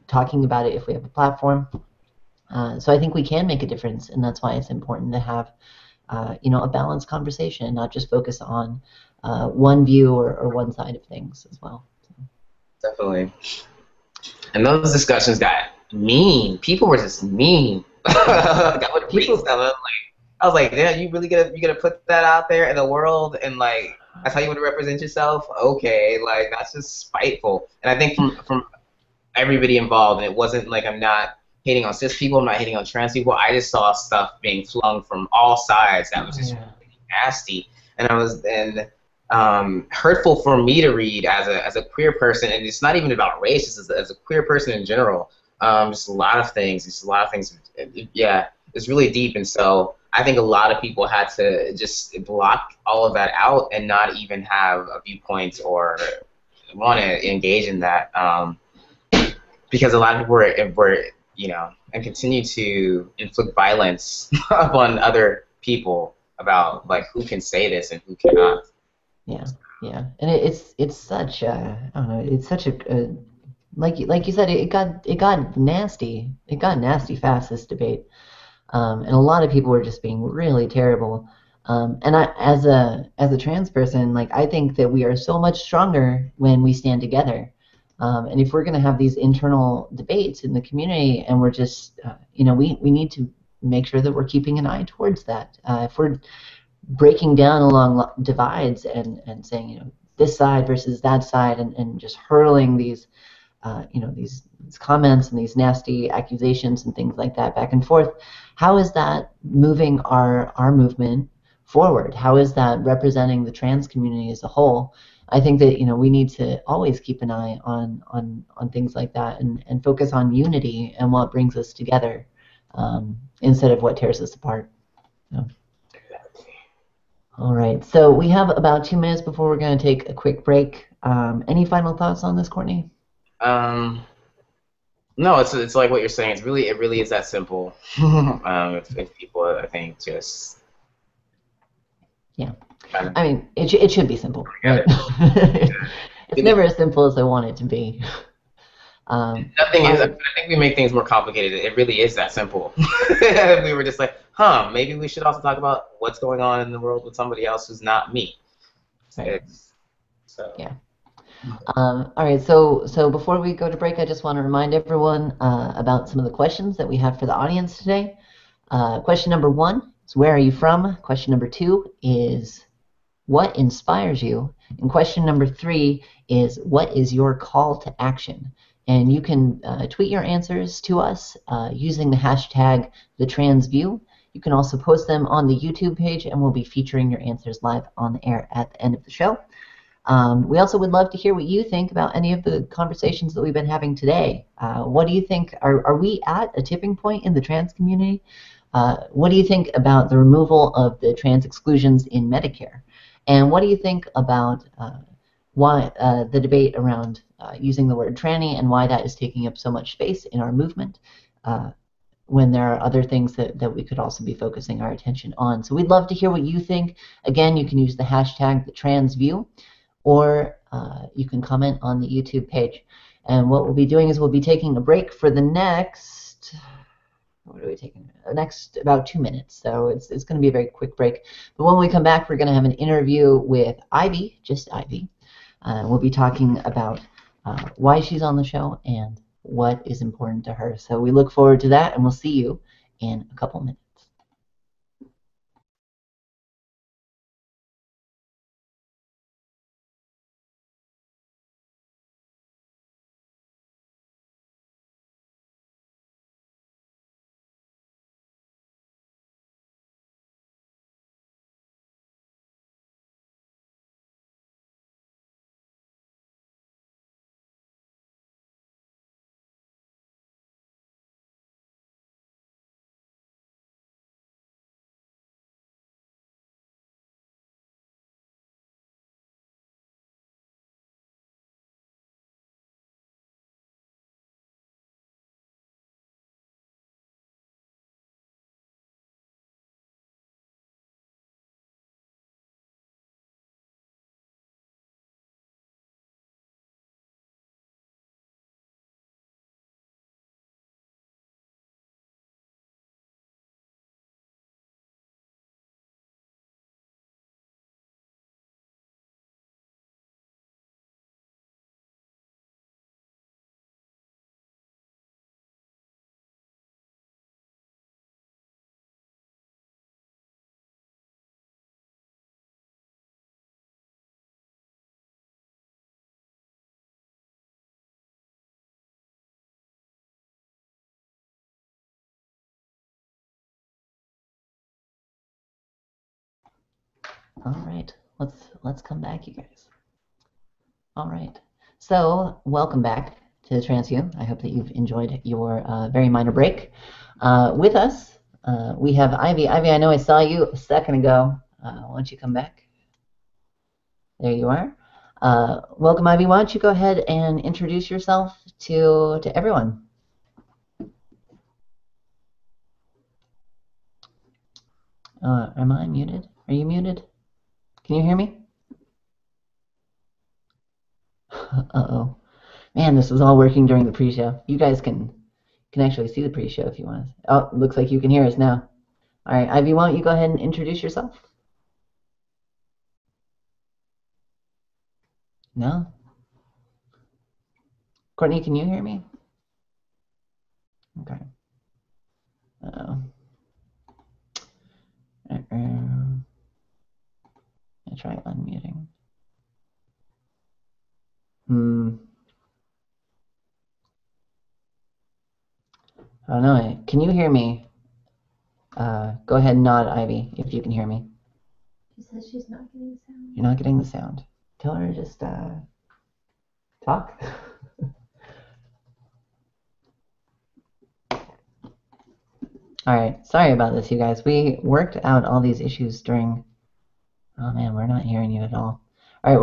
Speaker 1: talking about it if we have a platform. So I think we can make a difference, and that's why it's important to have a balanced conversation and not just focus on one view or one side of things as well.
Speaker 2: Definitely. And those discussions got mean. People were just mean. I would read stuff. I was like, yeah, you gonna put that out there in the world, and like that's how you want to represent yourself? Okay, like that's just spiteful. And I think from everybody involved, and it wasn't like I'm not hating on cis people, I'm not hating on trans people. I just saw stuff being flung from all sides that was just really nasty, and hurtful for me to read as a queer person, and it's not even about race, just as a queer person in general. Just a lot of things. Yeah, it's really deep, and so I think a lot of people had to just block all of that out and not even have a viewpoint or want to engage in that, because a lot of people were and continue to inflict violence upon other people about like who can say this and who cannot.
Speaker 1: Yeah, and it's such I don't know, it's such a like you said, it got nasty. It got nasty fast, this debate, and a lot of people were just being really terrible. And I, as a trans person, like I think that we are so much stronger when we stand together. And if we're going to have these internal debates in the community, and we're just we need to make sure that we're keeping an eye towards that. If we're breaking down along divides and saying this side versus that side, and just hurling these these comments and these nasty accusations and things like that back and forth, how is that moving our movement forward? How is that representing the trans community as a whole? I think that we need to always keep an eye on things like that and focus on unity and what brings us together, instead of what tears us apart. So. All right, so we have about 2 minutes before we're going to take a quick break. Any final thoughts on this, Courtney?
Speaker 2: No, it's like what you're saying. It really is that simple. If people, I think, just
Speaker 1: I mean, it should be simple, right? It's never as simple as I want it to be.
Speaker 2: Nothing is. I think we make things more complicated. It really is that simple. We were just like, maybe we should also talk about what's going on in the world with somebody else who's not me.
Speaker 1: Right. Yeah. All right, so before we go to break, I just want to remind everyone about some of the questions that we have for the audience today. Question number 1 is, where are you from? Question number 2 is, what inspires you? And question number 3 is, what is your call to action? And you can tweet your answers to us using the hashtag #TheTransView. You can also post them on the YouTube page, and we'll be featuring your answers live on the air at the end of the show. We also would love to hear what you think about any of the conversations that we've been having today. What do you think? Are we at a tipping point in the trans community? What do you think about the removal of the trans exclusions in Medicare? And what do you think about why the debate around using the word tranny and why that is taking up so much space in our movement when there are other things that we could also be focusing our attention on? So we'd love to hear what you think. Again, you can use the hashtag #TransView, or you can comment on the YouTube page. And what we'll be doing is we'll be taking a break for the next, what are we taking? Next about 2 minutes. So it's going to be a very quick break. But when we come back, we're going to have an interview with Ivy, just Ivy. We'll be talking about why she's on the show and what is important to her. So we look forward to that, and we'll see you in a couple minutes. All right, let's come back, you guys. All right, so welcome back to the TransView. I hope that you've enjoyed your very minor break. With us, we have Ivy. Ivy, I know I saw you a second ago. Why don't you come back? There you are. Welcome, Ivy. Why don't you go ahead and introduce yourself to everyone? Am I muted? Are you muted? Can you hear me? Uh-oh. Man, this was all working during the pre-show. You guys can actually see the pre-show if you want. Oh, looks like you can hear us now. All right, Ivy, why don't you go ahead and introduce yourself? No? Courtney, can you hear me? Okay. Uh-oh. I try unmuting. I don't know. Can you hear me? Go ahead and nod, Ivy, if you can hear me.
Speaker 4: She says she's not getting the sound.
Speaker 1: You're not getting the sound. Tell her to just talk. All right. Sorry about this, you guys. We worked out all these issues during. Oh man, we're not hearing you at all. All right,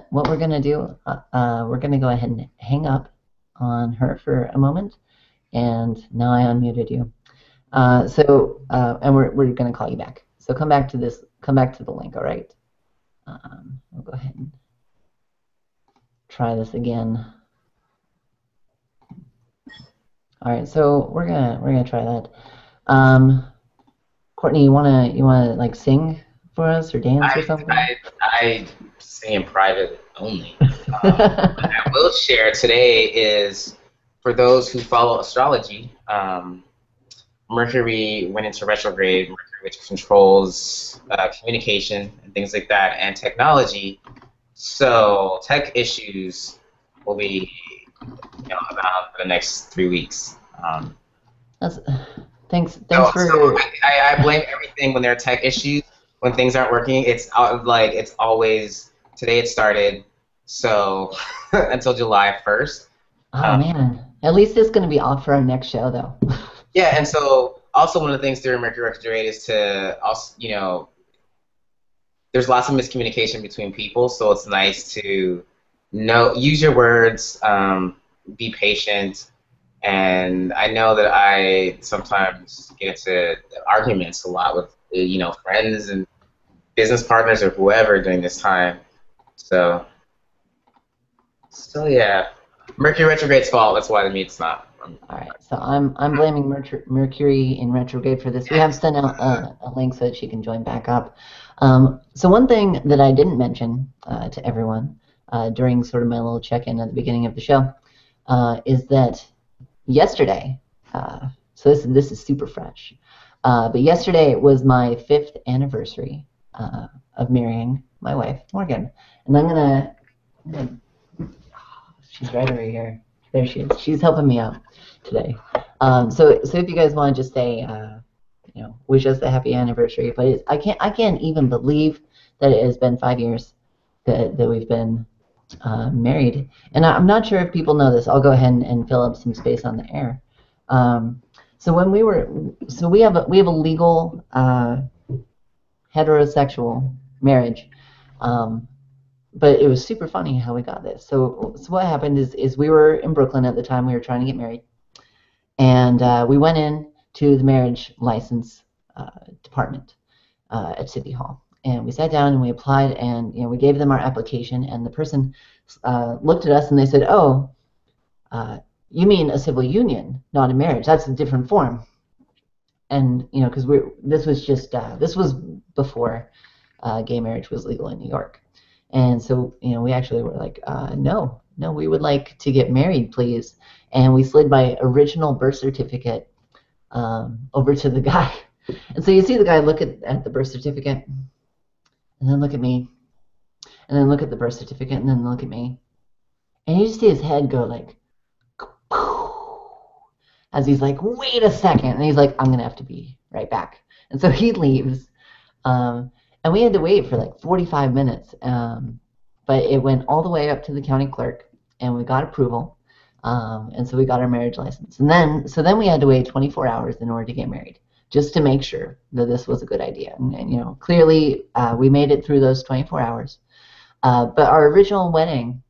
Speaker 1: what we're gonna do, we're gonna go ahead and hang up on her for a moment, and now I unmuted you. And we're gonna call you back. So come back to the link, all right? We'll go ahead and try this again. All right, so we're gonna try that. Courtney, you wanna like sing for us or dance or something?
Speaker 2: I sing in private only. What I will share today is, for those who follow astrology, Mercury went into retrograde, Mercury, which controls communication and things like that, and technology. So tech issues will be about for the next 3 weeks.
Speaker 1: Thanks
Speaker 2: So
Speaker 1: for.
Speaker 2: I blame everything when there are tech issues. When things aren't working, it's always Today it started, so until July 1st.
Speaker 1: Oh man, at least it's going to be off for our next show, though.
Speaker 2: Yeah, and so also one of the things during Mercury retrograde is to also, there's lots of miscommunication between people, so it's nice to use your words, be patient, and I know that I sometimes get into arguments a lot with friends and business partners or whoever during this time. So yeah, Mercury retrograde's fault. That's why the meet's not.
Speaker 1: All right, so I'm blaming Mercury in retrograde for this. We have sent out a link so that she can join back up. So one thing that I didn't mention to everyone during sort of my little check-in at the beginning of the show is that yesterday, so this is super fresh, but yesterday was my 5th anniversary of marrying my wife, Morgan, and I'm gonna she's right over here. There she is. She's helping me out today. So if you guys want to just say, wish us a happy anniversary, but I can't even believe that it has been 5 years that we've been married, and I'm not sure if people know this. I'll go ahead and fill up some space on the air. So we have a legal heterosexual marriage. But it was super funny how we got this. So what happened is we were in Brooklyn at the time. We were trying to get married, and we went in to the marriage license department at City Hall, and we sat down and we applied, and we gave them our application, and the person looked at us and they said, "Oh, you mean a civil union, not a marriage? That's a different form." And because this was before gay marriage was legal in New York. And so, we actually were like, no, we would like to get married, please. And we slid my original birth certificate over to the guy. And so you see the guy look at the birth certificate, and then look at me, and then look at the birth certificate, and then look at me. And you just see his head go like, as he's like, wait a second. And he's like, I'm going to have to be right back. And so he leaves. And we had to wait for like 45 minutes, but it went all the way up to the county clerk, and we got approval, and so we got our marriage license. And then we had to wait 24 hours in order to get married, just to make sure that this was a good idea. And clearly we made it through those 24 hours. But our original wedding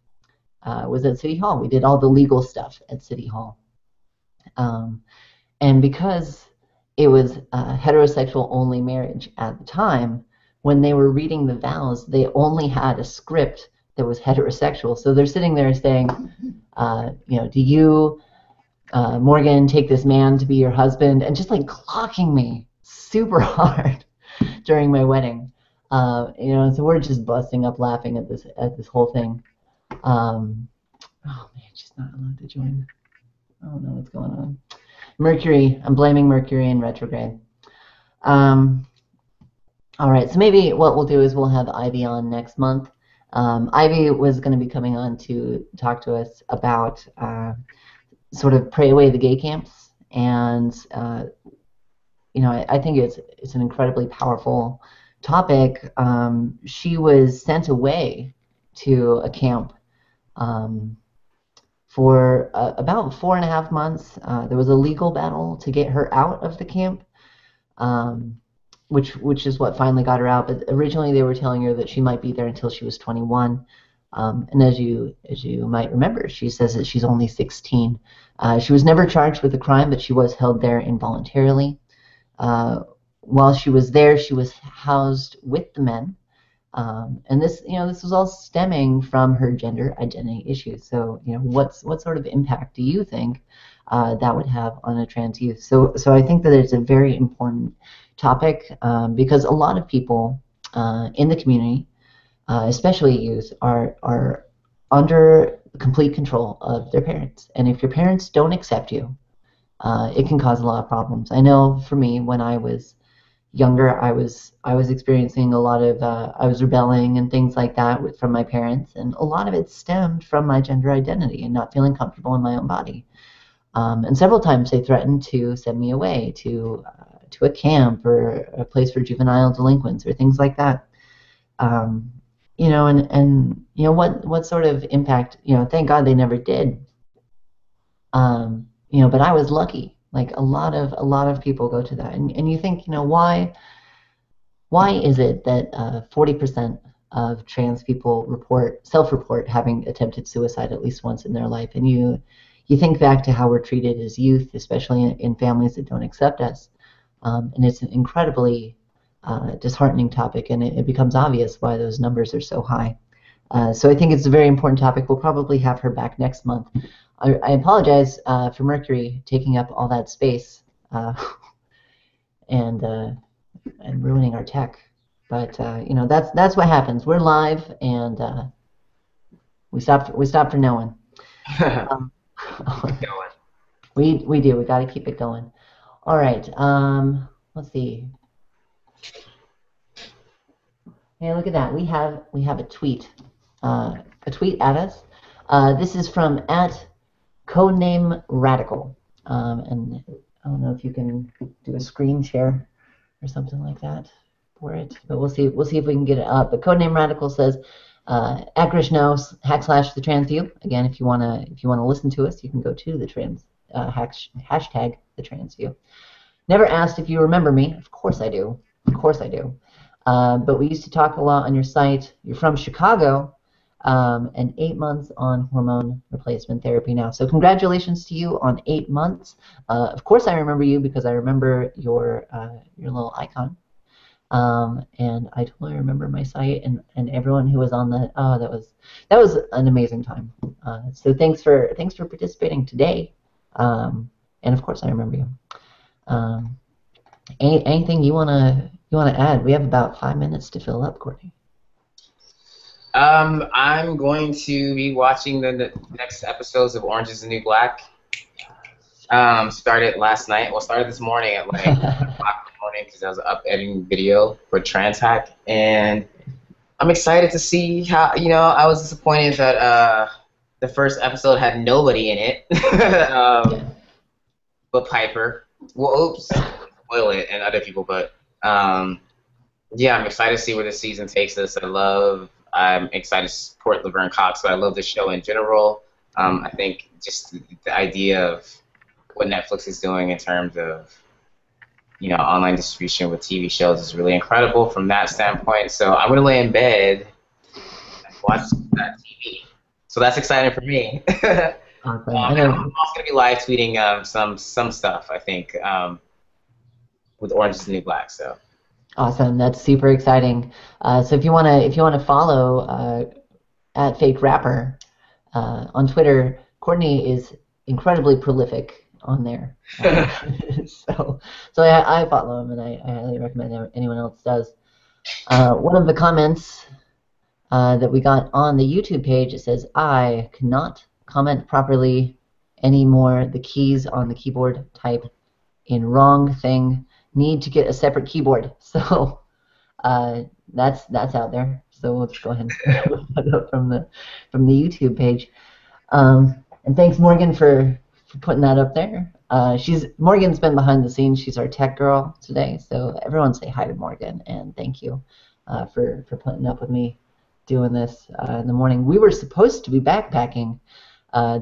Speaker 1: was at City Hall. We did all the legal stuff at City Hall, and because it was a heterosexual only marriage at the time, when they were reading the vows, they only had a script that was heterosexual. So they're sitting there saying, do you, Morgan, take this man to be your husband? And just like clocking me super hard during my wedding. So we're just busting up laughing at this whole thing. Oh man, she's not allowed to join. I don't know what's going on. Mercury, I'm blaming Mercury in retrograde. All right, so maybe what we'll do is we'll have Ivy on next month. Ivy was going to be coming on to talk to us about sort of pray away the gay camps, and I think it's an incredibly powerful topic. She was sent away to a camp for about 4.5 months. There was a legal battle to get her out of the camp. Which is what finally got her out. But originally they were telling her that she might be there until she was 21. And as you might remember, she says that she's only 16. She was never charged with a crime, but she was held there involuntarily. While she was there, she was housed with the men. And this was all stemming from her gender identity issues. So, what sort of impact do you think that would have on a trans youth? So I think that it's a very important topic because a lot of people in the community, especially youth, are under complete control of their parents. And if your parents don't accept you, it can cause a lot of problems. I know for me, when I was younger, I was experiencing a lot of I was rebelling and things like that from my parents, and a lot of it stemmed from my gender identity and not feeling comfortable in my own body. And several times they threatened to send me away to a camp or a place for juvenile delinquents or things like that. you know, and you know what sort of impact, you know, thank God they never did. You know, but I was lucky. Like a lot of people go to that, and you think, you know, why is it that 40% of trans people self-report having attempted suicide at least once in their life? And you think back to how we're treated as youth, especially in families that don't accept us, and it's an incredibly disheartening topic, and it becomes obvious why those numbers are so high. So I think it's a very important topic. We'll probably have her back next month. I apologize for Mercury taking up all that space uh, and ruining our tech. But you know, that's what happens. We're live, and we stopped for no one. Um, we do. We got to keep it going. All right. Let's see. Hey, look at that. We have a tweet at us. This is from at codename Radical, and I don't know if you can do a screen share or something like that for it, but we'll see. We'll see if we can get it up. But codename Radical says, at Grishno / the Transview. Again, if you wanna listen to us, you can go to the hashtag the Transview. Never asked if you remember me. Of course I do. Of course I do. But we used to talk a lot on your site. You're from Chicago, and 8 months on hormone replacement therapy now. So congratulations to you on 8 months. Of course I remember you because I remember your little icon. And I totally remember my site and everyone who was on that. Oh, that was an amazing time. So thanks for participating today. And of course I remember you. Anything you wanna add? We have about 5 minutes to fill up, Courtney.
Speaker 2: I'm going to be watching the next episodes of Orange is the New Black. Started last night. Well, started this morning at like 1 o'clock in the morning because I was up editing video for Trans Hack, and I'm excited to see how. You know, I was disappointed that the first episode had nobody in it, but Piper. Well, oops, spoil it, and other people, but yeah, I'm excited to see where the season takes us. I'm excited to support Laverne Cox, but I love the show in general. I think just the idea of what Netflix is doing in terms of, you know, online distribution with TV shows is really incredible from that standpoint. So I'm going to lay in bed and watch that TV. So that's exciting for me.
Speaker 1: Awesome.
Speaker 2: I'm also going to be live tweeting some stuff, I think, with Orange is the New Black. So.
Speaker 1: Awesome. That's super exciting. So if you wanna follow at Fake Rapper on Twitter, Courtney is incredibly prolific on there. So I follow him, and I highly recommend anyone else does. One of the comments that we got on the YouTube page, it says, I cannot comment properly anymore. The keys on the keyboard type in wrong thing. Need to get a separate keyboard. So that's out there. So we'll just go ahead and put it up from the YouTube page. And thanks Morgan for putting that up there. Morgan's been behind the scenes. She's our tech girl today. So everyone say hi to Morgan and thank you for putting up with me doing this in the morning. We were supposed to be backpacking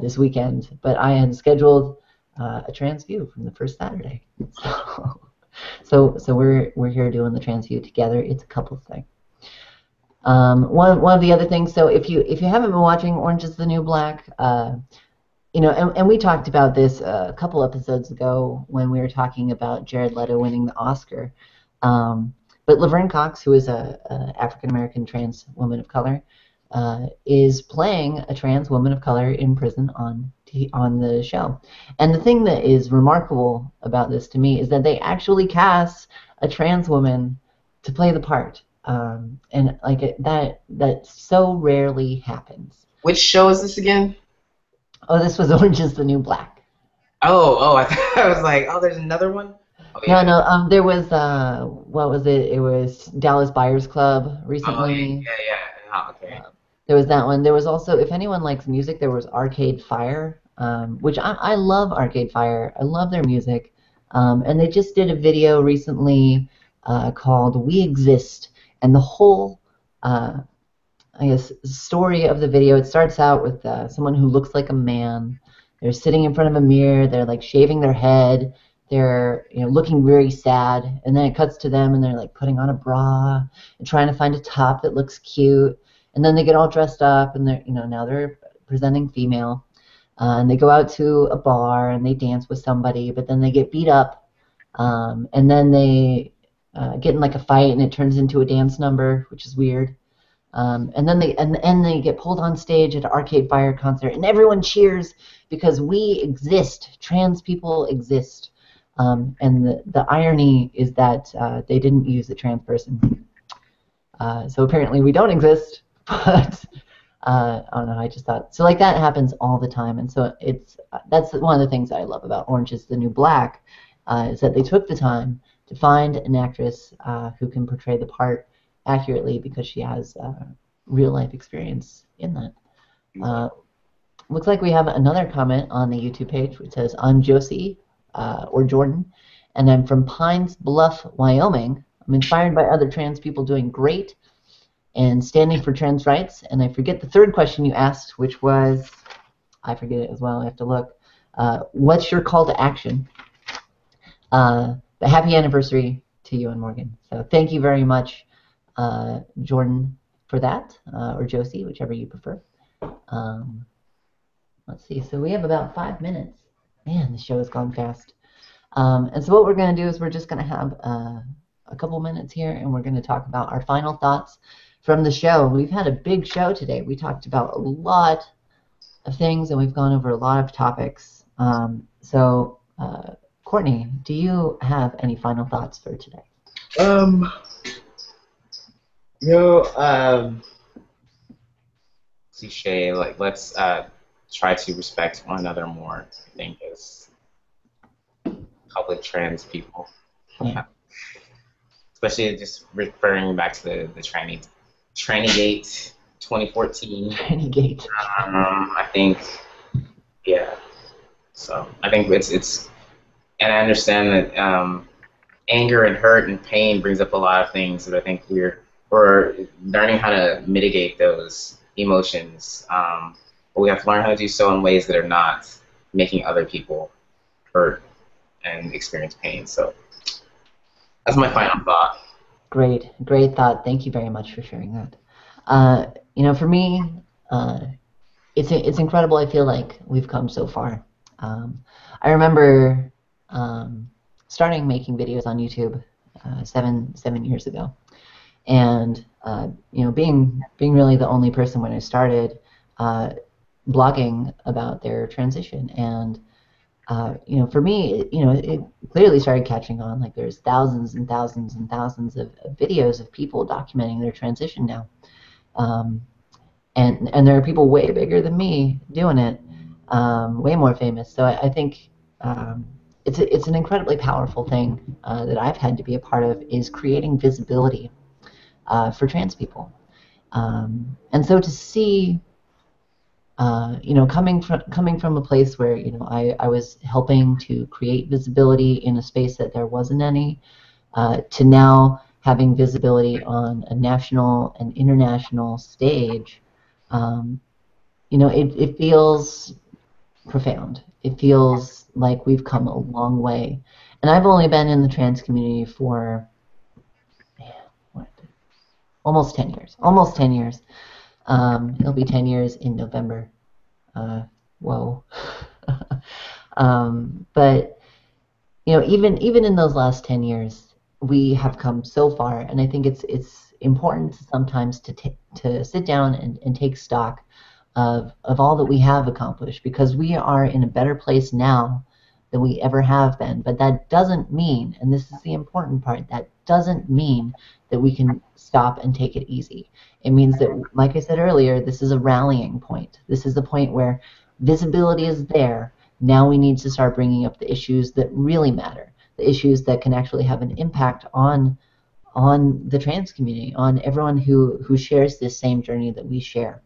Speaker 1: this weekend, but I had scheduled a trans view from the first Saturday. So we're here doing the trans view together. It's a couple thing. One of the other things. So if you haven't been watching Orange is the New Black, you know, and we talked about this a couple episodes ago when we were talking about Jared Leto winning the Oscar. But Laverne Cox, who is a African American trans woman of color, is playing a trans woman of color in prison on the show. And the thing that is remarkable about this to me is that they actually cast a trans woman to play the part, and like that so rarely happens.
Speaker 2: Which show is this again?
Speaker 1: Oh, this was Orange is the New Black.
Speaker 2: Oh, I was like, oh, there's another one? Oh, yeah.
Speaker 1: No, there was, what was it? It was Dallas Buyers Club recently.
Speaker 2: Oh, yeah. Oh, okay.
Speaker 1: There was that one. There was also, if anyone likes music, there was Arcade Fire, which I love Arcade Fire. I love their music. And they just did a video recently called We Exist, and the whole I guess, story of the video. It starts out with someone who looks like a man. They're sitting in front of a mirror. They're like shaving their head. They're looking very sad. And then it cuts to them, and they're like putting on a bra and trying to find a top that looks cute. And then they get all dressed up, and they're now they're presenting female. And they go out to a bar and they dance with somebody, but then they get beat up. And then they get in like a fight, and it turns into a dance number, which is weird. And then they get pulled on stage at an Arcade Fire concert, and everyone cheers because we exist. Trans people exist. And the irony is that they didn't use a trans person. So apparently we don't exist, but I don't know. I just thought so. Like that happens all the time, and so that's one of the things I love about Orange Is the New Black, is that they took the time to find an actress who can portray the part accurately because she has real life experience in that. Looks like we have another comment on the YouTube page which says, "I'm Josie or Jordan, and I'm from Pines Bluff, Wyoming. I'm inspired by other trans people doing great and standing for trans rights." And I forget the third question you asked, which was, I forget it as well. I have to look. What's your call to action? But happy anniversary to you and Morgan. So thank you very much, Jordan, for that, or Josie, whichever you prefer. Let's see. So we have about 5 minutes. Man, the show has gone fast. And so what we're going to do is we're just going to have a couple minutes here, and we're going to talk about our final thoughts from the show. We've had a big show today. We talked about a lot of things, and we've gone over a lot of topics. So, Courtney, do you have any final thoughts for today?
Speaker 2: Cliche, like let's try to respect one another more, I think, as public trans people.
Speaker 1: Yeah.
Speaker 2: Especially just referring back to the Trannygate 2014.
Speaker 1: Trannygate.
Speaker 2: I think, yeah. So I think it's, and I understand that anger and hurt and pain brings up a lot of things that I think we're learning how to mitigate those emotions. But we have to learn how to do so in ways that are not making other people hurt and experience pain. So that's my final thought.
Speaker 1: Great thought. Thank you very much for sharing that. For me, it's incredible. I feel like we've come so far. I remember starting making videos on YouTube 7 years ago, and being really the only person when I started blogging about their transition. And for me, it clearly started catching on. Like there's thousands and thousands and thousands of videos of people documenting their transition now, and there are people way bigger than me doing it, way more famous. So I think it's an incredibly powerful thing that I've had to be a part of, is creating visibility for trans people, and so to see. Coming from a place where I was helping to create visibility in a space that there wasn't any, to now having visibility on a national and international stage, it feels profound. It feels like we've come a long way, and I've only been in the trans community for almost 10 years. Almost 10 years. It'll be 10 years in November. Whoa. But even in those last 10 years, we have come so far, and I think it's important sometimes to sit down and take stock of all that we have accomplished, because we are in a better place now than we ever have been. But that doesn't mean, and this is the important part, that doesn't mean that we can stop and take it easy. It means that, like I said earlier, this is a rallying point. This is the point where visibility is there. Now we need to start bringing up the issues that really matter, the issues that can actually have an impact on the trans community, on everyone who shares this same journey that we share.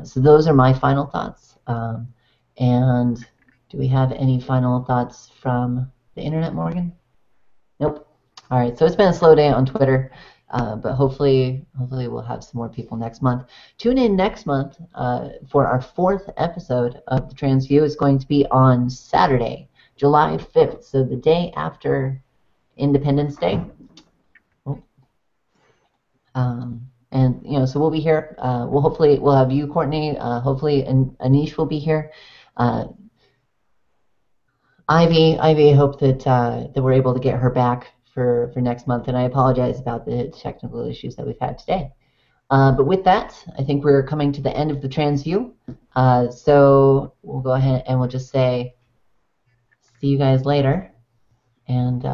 Speaker 1: So those are my final thoughts. And do we have any final thoughts from the internet, Morgan? Nope. All right, so it's been a slow day on Twitter. But hopefully we'll have some more people next month. Tune in next month for our 4th episode of the Trans View. Is going to be on Saturday, July 5th, so the day after Independence Day. And so we'll be here. We'll have you, Courtney. Hopefully, Anish will be here. Ivy, I hope that we're able to get her back for next month. And I apologize about the technical issues that we've had today. But with that, I think we're coming to the end of the Trans View. So we'll go ahead and we'll just say, see you guys later. And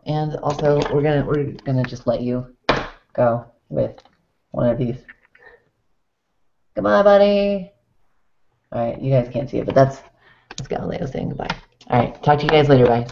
Speaker 1: and also we're gonna just let you go with one of these. Goodbye, buddy. All right, you guys can't see it, but that's Galileo saying goodbye. All right, talk to you guys later. Bye.